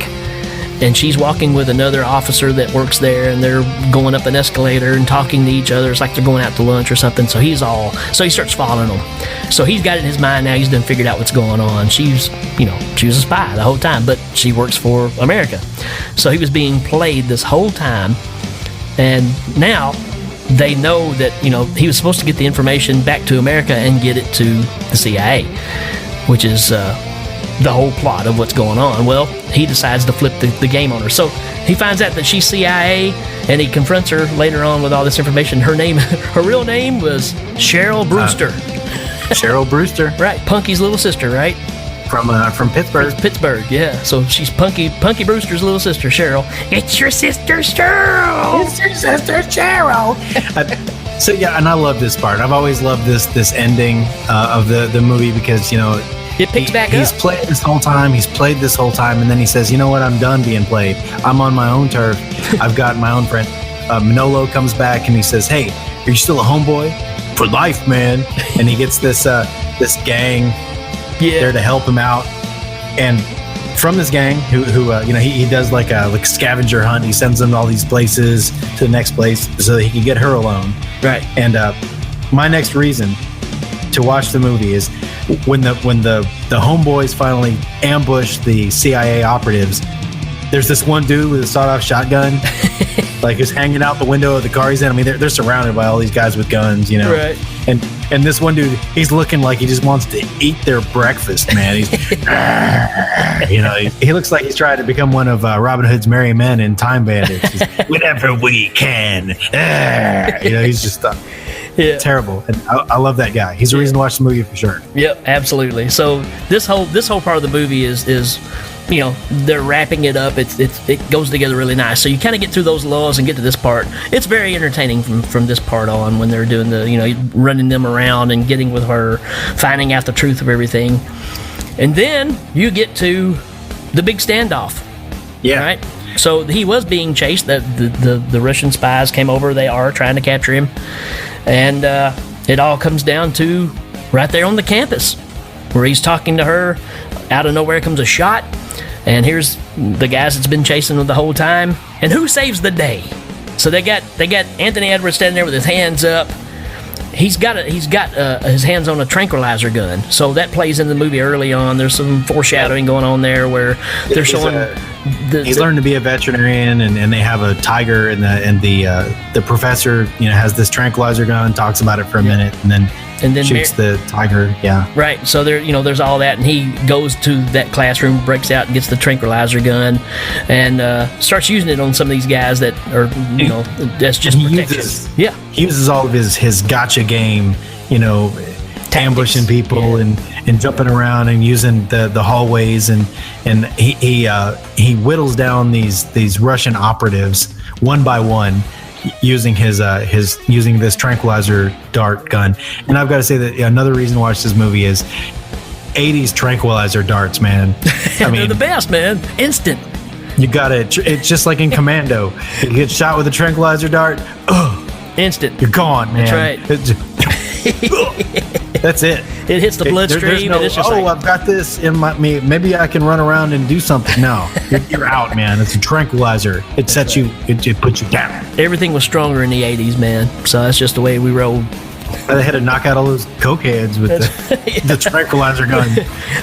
and she's walking with another officer that works there, and they're going up an escalator and talking to each other. It's like they're going out to lunch or something. So he starts following them. So he's got it in his mind now. He's done figured out what's going on. She was a spy the whole time, but she works for America. So he was being played this whole time, and now they know that he was supposed to get the information back to America and get it to the CIA, which is the whole plot of what's going on. Well, he decides to flip the game on her. So he finds out that she's CIA, and he confronts her later on with all this information. Her real name was Cheryl Brewster. Cheryl Brewster. Right, Punky's little sister, right? From Pittsburgh. Pittsburgh, yeah. So she's Punky Brewster's little sister, Cheryl. It's your sister, Cheryl. It's your sister, Cheryl. So yeah, and I love this part. I've always loved this ending of the movie because it picks back up. He's played this whole time. And then he says, "You know what? I'm done being played. I'm on my own turf. I've got my own friend." Manolo comes back and he says, "Hey, are you still a homeboy? For life, man." And he gets this gang there to help him out. And from this gang, who he does like a scavenger hunt. He sends them to all these places to the next place so that he can get her alone. Right. And my next reason to watch the movie is when the homeboys finally ambush the CIA operatives. There's this one dude with a sawed-off shotgun, like who's hanging out the window of the car he's in. I mean, they're surrounded by all these guys with guns, Right. And this one dude, he's looking like he just wants to eat their breakfast, man. He's, he looks like he's trying to become one of Robin Hood's merry men in Time Bandits. He's, whenever we can, he's just terrible. And I love that guy. He's the reason to watch the movie for sure. Yep, absolutely. So this whole part of the movie is they're wrapping it up. It goes together really nice. So you kind of get through those lulls and get to this part. It's very entertaining from this part on when they're doing the running them around and getting with her, finding out the truth of everything, and then you get to the big standoff. Yeah. Right. So he was being chased. The Russian spies came over. They are trying to capture him, and it all comes down to right there on the campus where he's talking to her. Out of nowhere comes a shot. And here's the guys that's been chasing them the whole time. And who saves the day? So they got Anthony Edwards standing there with his hands up. He's got his hands on a tranquilizer gun. So that plays in the movie early on. There's some foreshadowing going on there where they're showing. He's learned to be a veterinarian, and they have a tiger, and the professor has this tranquilizer gun, talks about it for a minute, and then shoots the tiger. Yeah. Right. So there's all that, and he goes to that classroom, breaks out, and gets the tranquilizer gun, and starts using it on some of these guys that are that's just protection. He uses all of his gotcha game, ambushing people and jumping around and using the hallways, and he whittles down these Russian operatives one by one, using using this tranquilizer dart gun. And I've got to say that another reason to watch this movie is 80s tranquilizer darts, man. I mean, they're the best, man. Instant. You got it. It's just like in Commando. You get shot with a tranquilizer dart. Instant. You're gone, man. That's right. That's it. It hits the bloodstream. No, and it's just I've got this in me. Maybe I can run around and do something. No, you're out, man. It's a tranquilizer. It sets you. It puts you down. Everything was stronger in the 80s, man. So that's just the way we rolled. They had to knock out all those cokeheads with the tranquilizer gun.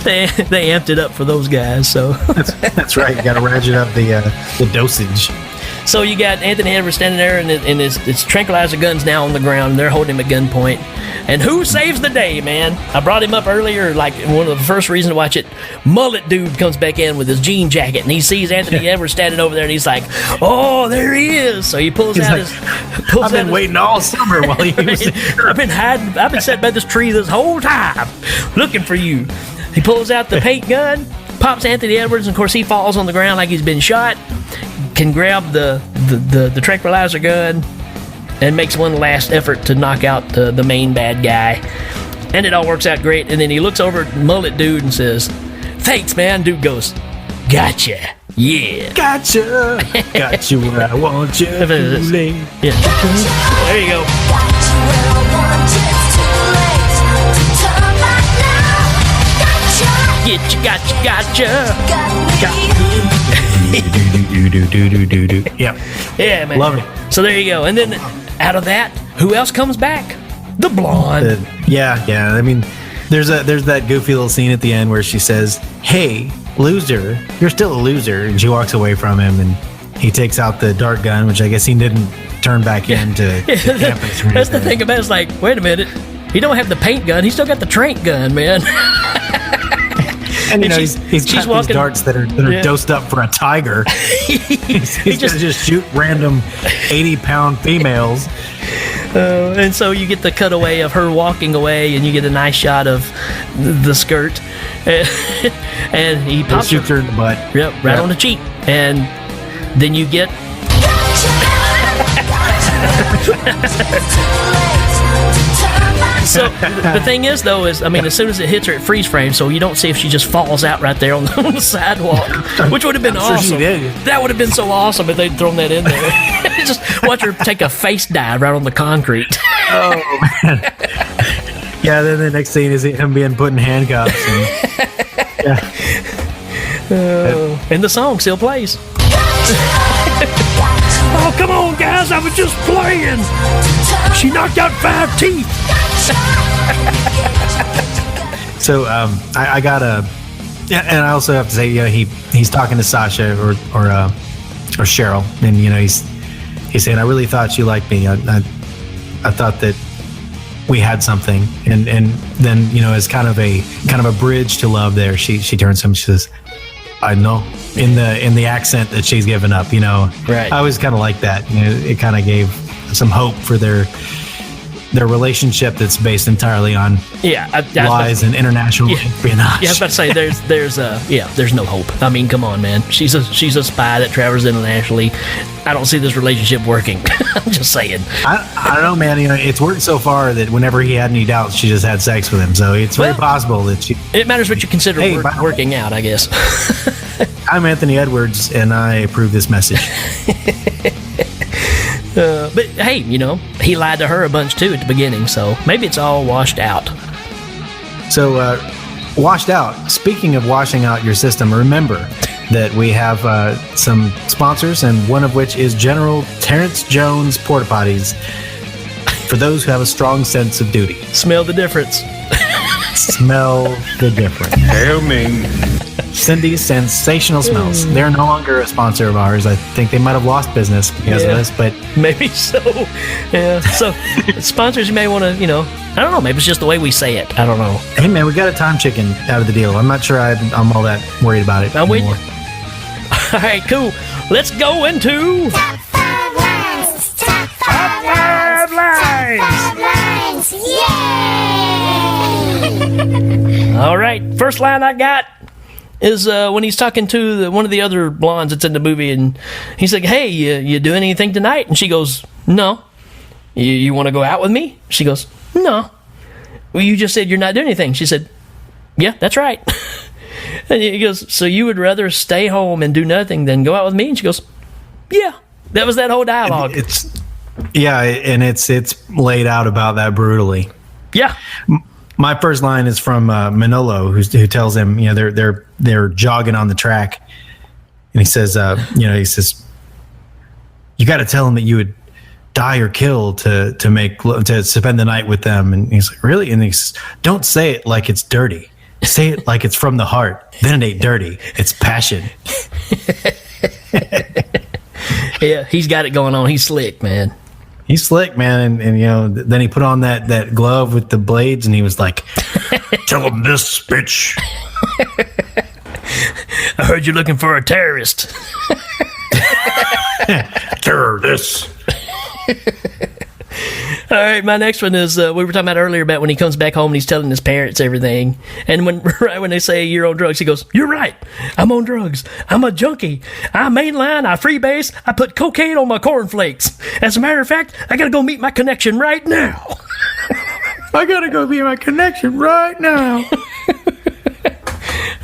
They amped it up for those guys. So that's right. You got to ratchet up the dosage. So you got Anthony Edwards standing there, and his tranquilizer gun's now on the ground, and they're holding him at gunpoint. And who saves the day, man? I brought him up earlier, like one of the first reasons to watch it. Mullet dude comes back in with his jean jacket, and he sees Anthony Edwards standing over there, and he's like, "Oh, there he is!" So he pulls out his. I've been waiting all summer while he was here. I've been hiding. I've been sitting by this tree this whole time, looking for you. He pulls out the paint gun, pops Anthony Edwards, and of course he falls on the ground like he's been shot. Can grab the tranquilizer gun and makes one last effort to knock out the main bad guy, and it all works out great. And then he looks over at Mullet dude and says, "Thanks, man." Dude goes, "Gotcha, yeah, gotcha, got you where I want you." Yeah, there you go. Gotcha. Yep. Yeah, man. Love it. So there you go. And then out of that, who else comes back? The blonde. Yeah. I mean, there's that goofy little scene at the end where she says, "Hey, loser, you're still a loser," and she walks away from him, and he takes out the dart gun, which I guess he didn't turn back into campus. That's the thing about it. It's like, wait a minute, he don't have the paint gun. He still got the trank gun, man. And you know, he's got these darts that are dosed up for a tiger. he's going to just shoot random 80-pound females. And so you get the cutaway of her walking away, and you get a nice shot of the skirt. And he pops shoots her in the butt. Yep, right on the cheek. And then you get... So the thing is, though, is as soon as it hits her, it freeze frames, so you don't see if she just falls out right there on the sidewalk, which would have been awesome. That would have been so awesome if they'd thrown that in there. Just watch her take a face dive right on the concrete. Oh man! Yeah. Then the next scene is him being put in handcuffs. And the song still plays. Oh, come on, guys! I was just playing. She knocked out 5 teeth. So I got and I also have to say, he's talking to Sasha or Cheryl, and he's saying, "I really thought you liked me. I thought that we had something," and then as kind of a bridge to love there, she turns to him, she says, "I know," in the accent that she's given up. Right. I always kind of like that. It kind of gave some hope for their relationship that's based entirely on lies and international espionage. Yeah, I was about to say there's no hope. I mean, come on, man. She's a spy that travels internationally. I don't see this relationship working. I'm just saying. I don't know, man. It's worked so far that whenever he had any doubts, she just had sex with him. So it's very possible that she. It matters what you consider working out, I guess. I'm Anthony Edwards, and I approve this message. But hey, he lied to her a bunch too at the beginning, so maybe it's all washed out. So, washed out. Speaking of washing out your system, remember that we have some sponsors, and one of which is General Terrence Jones Porta Potties. For those who have a strong sense of duty. Smell the difference. Smell the difference. Hail Ming. Cindy's Sensational Smells. They're no longer a sponsor of ours. I think they might have lost business because of this, but maybe so. Yeah. So sponsors, you may want to, I don't know. Maybe it's just the way we say it. I don't know. Hey man, we got a time chicken out of the deal. I'm not sure I'm all that worried about it anymore. All right, cool. Let's go into Top 5 lines. Top 5 lines. Yay! All right, first line I got is when he's talking to one of the other blondes that's in the movie, and he's like, "Hey, you doing anything tonight?" And she goes, "No." You want to go out with me? She goes, "No." Well, you just said you're not doing anything. She said, "Yeah, that's right." And he goes, so you would rather stay home and do nothing than go out with me? And she goes, yeah. That was that whole dialogue. It's laid out about that brutally. Yeah. My first line is from Manolo, who tells him, they're jogging on the track, and he says, you got to tell him that you would die or kill to spend the night with them. And he's like, really? And he says, don't say it like it's dirty. Say it like it's from the heart. Then it ain't dirty. It's passion. Yeah, he's got it going on. He's slick, man. He's slick, man. And then he put on that glove with the blades, and he was like, Tell him this, bitch. I heard you're looking for a terrorist. Terrorist. All right, my next one is we were talking about earlier about when he comes back home and he's telling his parents everything. And right when they say you're on drugs, he goes, "You're right. I'm on drugs. I'm a junkie. I mainline. I freebase. I put cocaine on my cornflakes. As a matter of fact, I gotta go meet my connection right now." I gotta go meet my connection right now.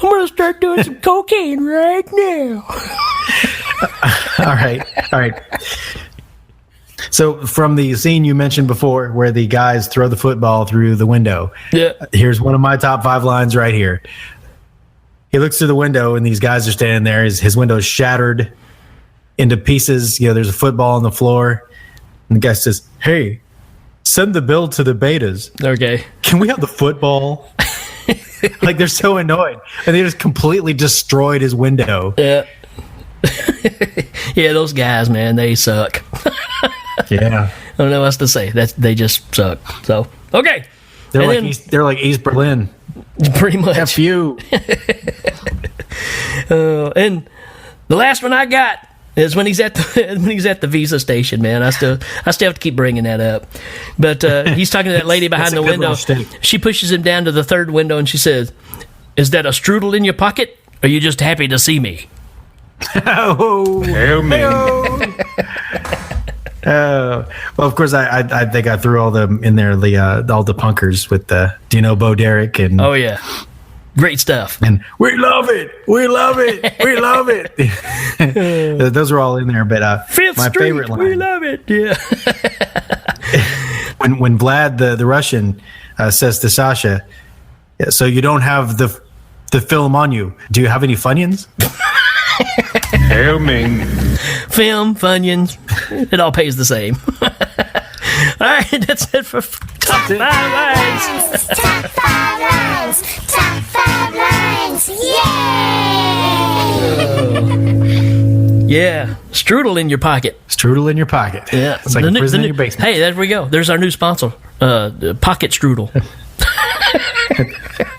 I'm gonna start doing some cocaine right now. All right. So from the scene you mentioned before where the guys throw the football through the window, here's one of my top 5 lines right here. He looks through the window and these guys are standing there. His window's shattered into pieces. There's a football on the floor. And the guy says, "Hey, send the bill to the betas." Okay. Can we have the football? Like, they're so annoyed. And they just completely destroyed his window. Yeah. Yeah, those guys, man, they suck. Yeah. I don't know what else to say. They just suck. So, okay. They're like East Berlin. Pretty much. F you. And the last one I got is when he's at the visa station, man. I still have to keep bringing that up. But he's talking to that lady behind the window. She pushes him down to the third window and she says, "Is that a strudel in your pocket? Or are you just happy to see me?" Oh, Hail Ming. Well, of course, I think I threw all them in there, all the punkers with the Bo Derek and oh yeah, great stuff. And we love it, we love it, we love it. Those are all in there, but Fifth my Street, favorite line, we love it. Yeah. when Vlad the Russian says to Sasha, "So you don't have the film on you? Do you have any Funyuns?" Hail Ming. Film, Funyuns, it all pays the same. All right, that's it for top 5 lines. Top 5 lines. Top 5 lines. Yay! Yeah, strudel in your pocket. Strudel in your pocket. Yeah, it's like a prison in your basement. Hey, there we go. There's our new sponsor, Pocket Strudel.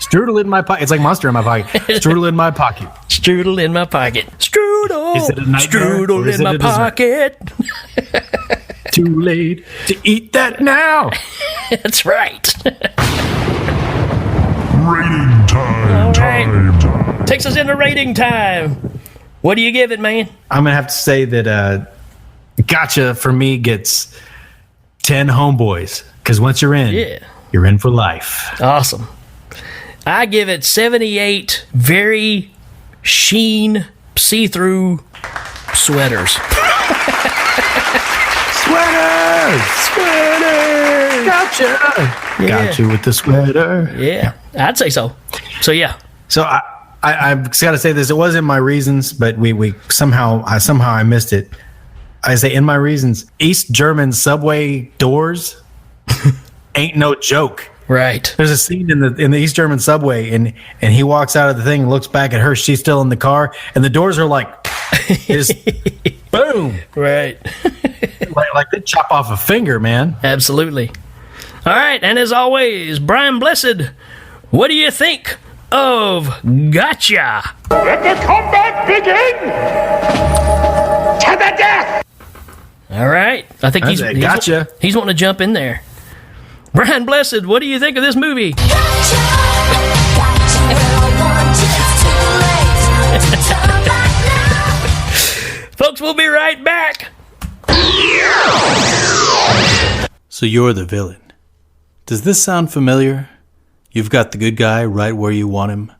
Strudel in my pocket. It's like Monster in my pocket. Strudel in my pocket. Strudel in my pocket. Strudel. Is it a nightmare, Strudel in my pocket. Too late to eat that now. That's right. Rating time. All right. Takes us into rating time. What do you give it, man? I'm gonna have to say that Gotcha for me gets 10 homeboys, because once you're in, you're in for life. Awesome. I give it 78 very sheen, see-through sweaters. Sweater! Gotcha! Got you with the sweater. Yeah, I'd say so. So, yeah. So, I've got to say this. It wasn't my reasons, but we somehow I missed it. I say in my reasons, East German subway doors ain't no joke. Right. There's a scene in the East German subway, and he walks out of the thing and looks back at her. She's still in the car, and the doors are like, just boom. Right. like they chop off a finger, man. Absolutely. All right, and as always, Brian Blessed, what do you think of Gotcha? Let the combat begin! To the death! All right. I think he's Gotcha. He's wanting to jump in there. Brian Blessed, what do you think of this movie? Folks, we'll be right back. So you're the villain. Does this sound familiar? You've got the good guy right where you want him.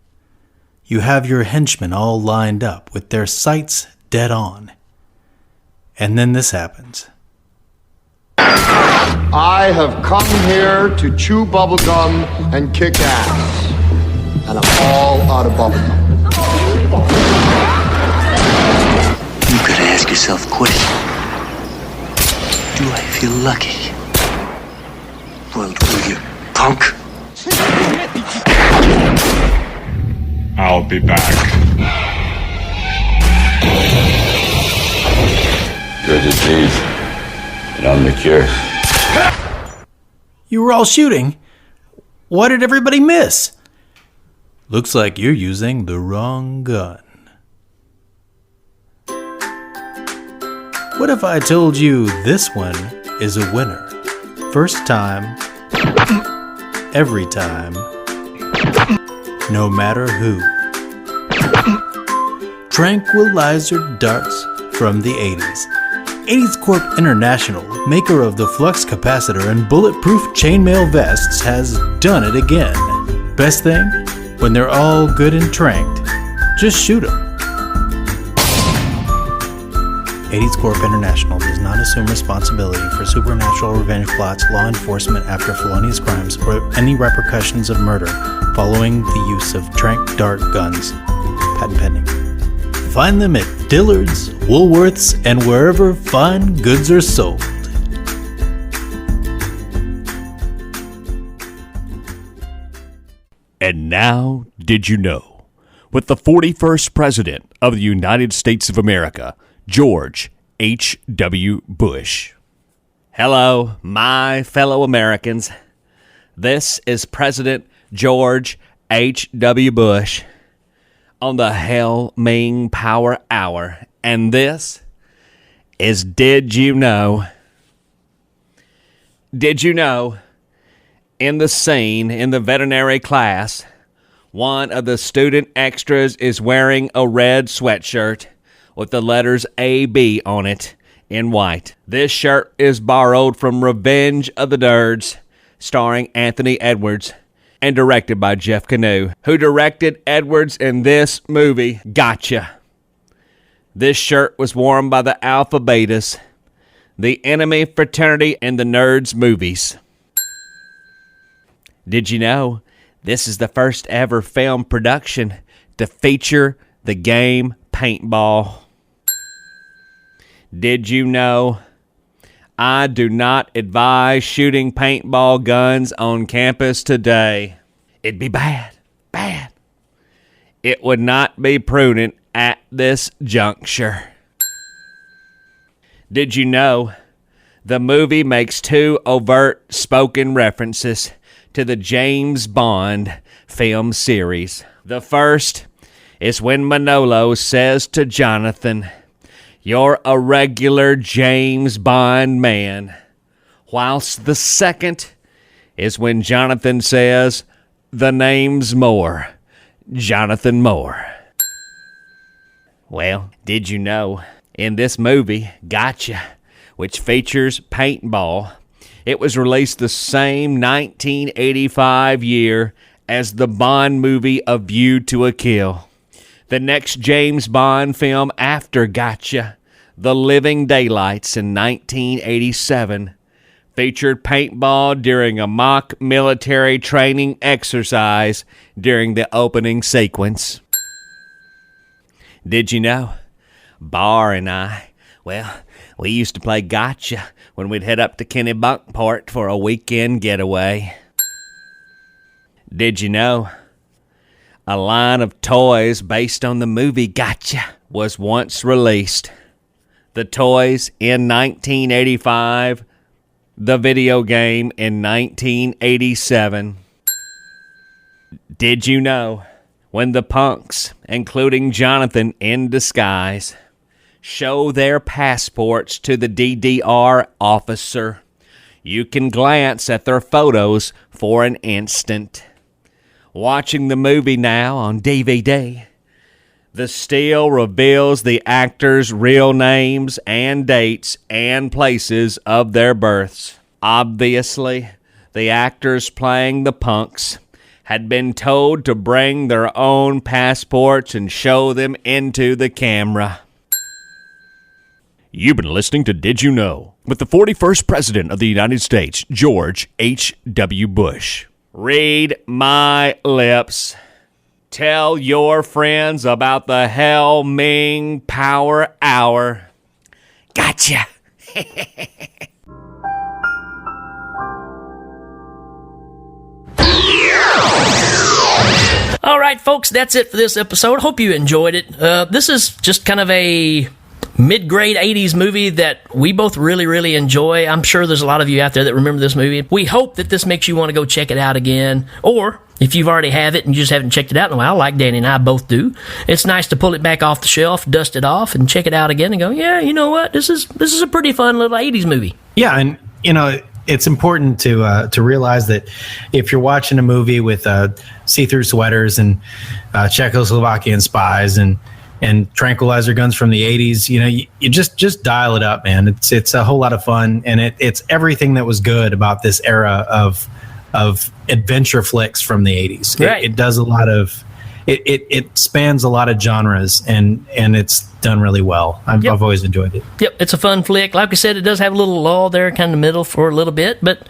You have your henchmen all lined up with their sights dead on. And then this happens. I have come here to chew bubblegum and kick ass. And I'm all out of bubblegum. You gotta ask yourself a question. Do I feel lucky? Well, do you, punk? I'll be back. You're a disease, and I'm the cure. You were all shooting. What did everybody miss? Looks like you're using the wrong gun. What if I told you this one is a winner? First time, every time, no matter who. Tranquilizer darts from the 80s. 80s Corp International, maker of the flux capacitor and bulletproof chainmail vests, has done it again. Best thing? When they're all good and tranked, just shoot them. 80s Corp International does not assume responsibility for supernatural revenge plots, law enforcement after felonious crimes, or any repercussions of murder following the use of trank dart guns. Patent pending. Find them at Dillard's, Woolworths, and wherever fine goods are sold. And now, did you know? With the 41st President of the United States of America, George H.W. Bush. Hello, my fellow Americans. This is President George H.W. Bush on the Hail Ming Power Hour. And this is Did You Know? Did you know? In the scene in the veterinary class, one of the student extras is wearing a red sweatshirt with the letters AB on it in white. This shirt is borrowed from Revenge of the Nerds, starring Anthony Edwards, and directed by Jeff Canoe, who directed Edwards in this movie, Gotcha. This shirt was worn by the Alpha Betas, the enemy fraternity in the Nerds movies. Did you know this is the first ever film production to feature the game paintball? Did you know I do not advise shooting paintball guns on campus today? It'd be bad. It would not be prudent at this juncture. Did you know the movie makes two overt spoken references to the James Bond film series? The first is when Manolo says to Jonathan, "You're a regular James Bond man," whilst the second is when Jonathan says, "The name's Moore, Jonathan Moore." Well, did you know in this movie, Gotcha, which features paintball, it was released the same 1985 year as the Bond movie A View to a Kill. The next James Bond film after Gotcha, The Living Daylights in 1987, featured paintball during a mock military training exercise during the opening sequence. Did you know? Barr and I, we used to play Gotcha when we'd head up to Kennebunkport for a weekend getaway. Did you know? A line of toys based on the movie Gotcha was once released. The toys in 1985, the video game in 1987. Did you know? When the punks, including Jonathan in disguise, show their passports to the DDR officer, you can glance at their photos for an instant. Watching the movie now on DVD, the still reveals the actors' real names and dates and places of their births. Obviously, the actors playing the punks had been told to bring their own passports and show them into the camera. You've been listening to Did You Know? With the 41st President of the United States, George H.W. Bush. Read my lips. Tell your friends about the Hail Ming Power Hour. Gotcha. All right, folks, that's it for this episode. Hope you enjoyed it. This is just kind of a mid-grade 80s movie that we both really, really enjoy. I'm sure there's a lot of you out there that remember this movie. We hope that this makes you want to go check it out again. Or, if you've already have it and you just haven't checked it out in a while, like Danny and I both do, it's nice to pull it back off the shelf, dust it off, and check it out again and go, yeah, you know what? This is a pretty fun little 80s movie. Yeah, and, it's important to realize that if you're watching a movie with see-through sweaters and Czechoslovakian spies and tranquilizer guns from the 80s, you just dial it up, man. It's a whole lot of fun, and it's everything that was good about this era of adventure flicks from the 80s. Right. It does a lot of it spans a lot of genres, and it's done really well. I've always enjoyed it. Yep, it's a fun flick. Like we said, it does have a little lull there, kind of the middle for a little bit, but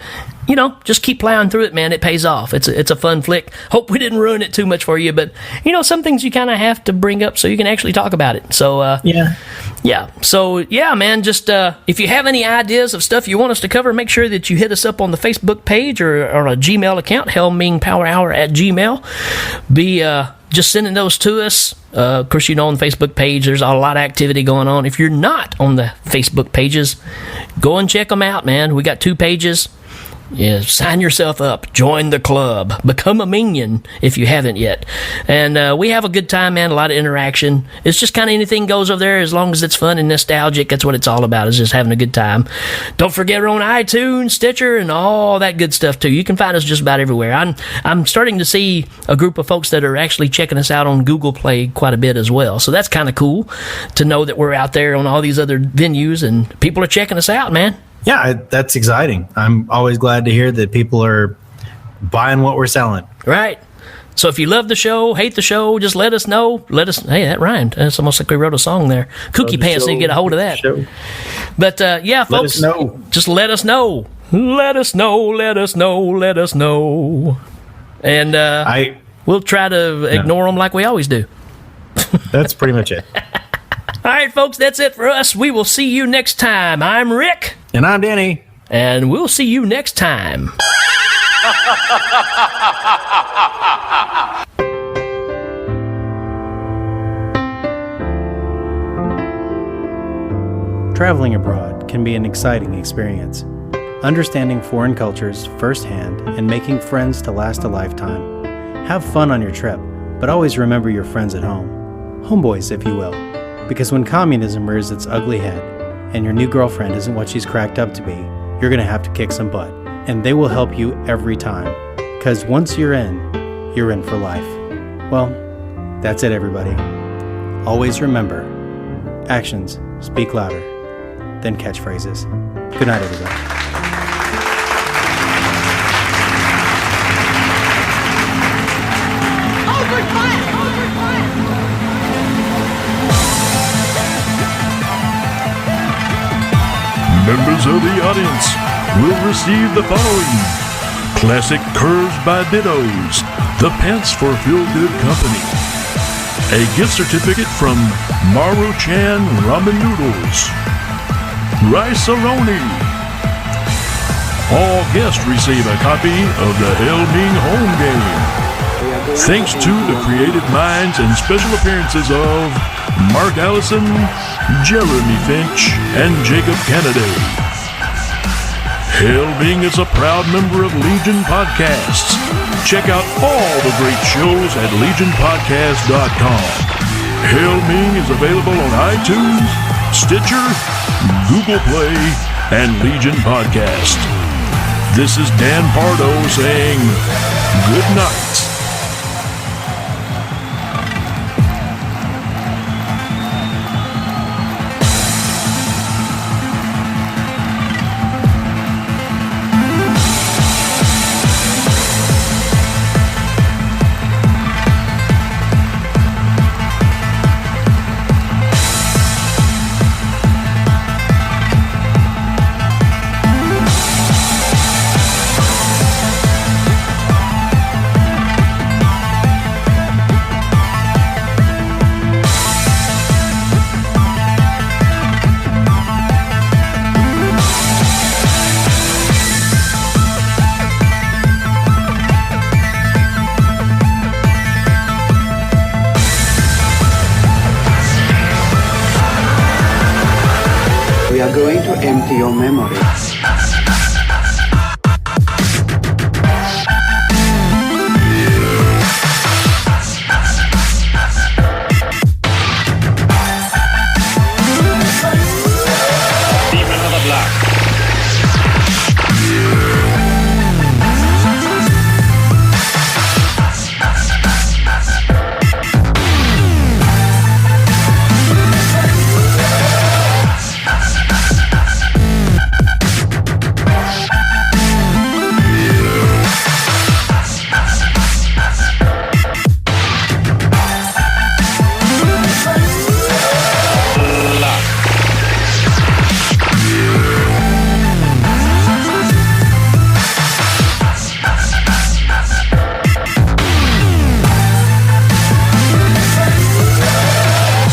just keep plowing through it, man. It pays off. It's a fun flick. Hope we didn't ruin it too much for you, but some things you kind of have to bring up so you can actually talk about it. So yeah. So yeah, man. Just if you have any ideas of stuff you want us to cover, make sure that you hit us up on the Facebook page or a Gmail account, HailMingPowerHour@gmail. Be just sending those to us. Of course, on the Facebook page, there's a lot of activity going on. If you're not on the Facebook pages, go and check them out, man. We got 2 pages. Yeah, sign yourself up. Join the club. Become a minion if you haven't yet. And we have a good time, man. A lot of interaction. It's just kind of anything goes over there as long as it's fun and nostalgic. That's what it's all about, is just having a good time. Don't forget we're on iTunes, Stitcher, and all that good stuff, too. You can find us just about everywhere. I'm starting to see a group of folks that are actually checking us out on Google Play quite a bit as well. So that's kind of cool to know that we're out there on all these other venues and people are checking us out, man. Yeah, that's exciting. I'm always glad to hear that people are buying what we're selling. Right. So if you love the show, hate the show, just let us know. Hey, that rhymed. That's almost like we wrote a song there. Kooky Pants need to get a hold of that. But yeah, folks, just let us know. Let us know, let us know, let us know. And we'll try to ignore them like we always do. That's pretty much it. All right, folks, that's it for us. We will see you next time. I'm Rick. And I'm Danny. And we'll see you next time. Traveling abroad can be an exciting experience. Understanding foreign cultures firsthand and making friends to last a lifetime. Have fun on your trip, but always remember your friends at home. Homeboys, if you will. Because when communism rears its ugly head, and your new girlfriend isn't what she's cracked up to be, you're going to have to kick some butt. And they will help you every time. Because once you're in for life. Well, that's it, everybody. Always remember, actions speak louder than catchphrases. Good night, everybody. Members of the audience will receive the following: classic curves by Dittos, the pants for Feel Good Company, a gift certificate from Maru-chan Ramen Noodles, Rice-A-Roni. All guests receive a copy of the Hail Ming home game. Thanks to the creative minds and special appearances of Mark Allison, Jeremy Finch, and Jacob Kennedy. Hail Ming is a proud member of Legion Podcasts. Check out all the great shows at legionpodcast.com. Hail Ming is available on iTunes, Stitcher, Google Play, and Legion Podcast. This is Dan Pardo saying good night. are going to empty your memory.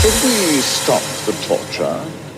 If we stop the torture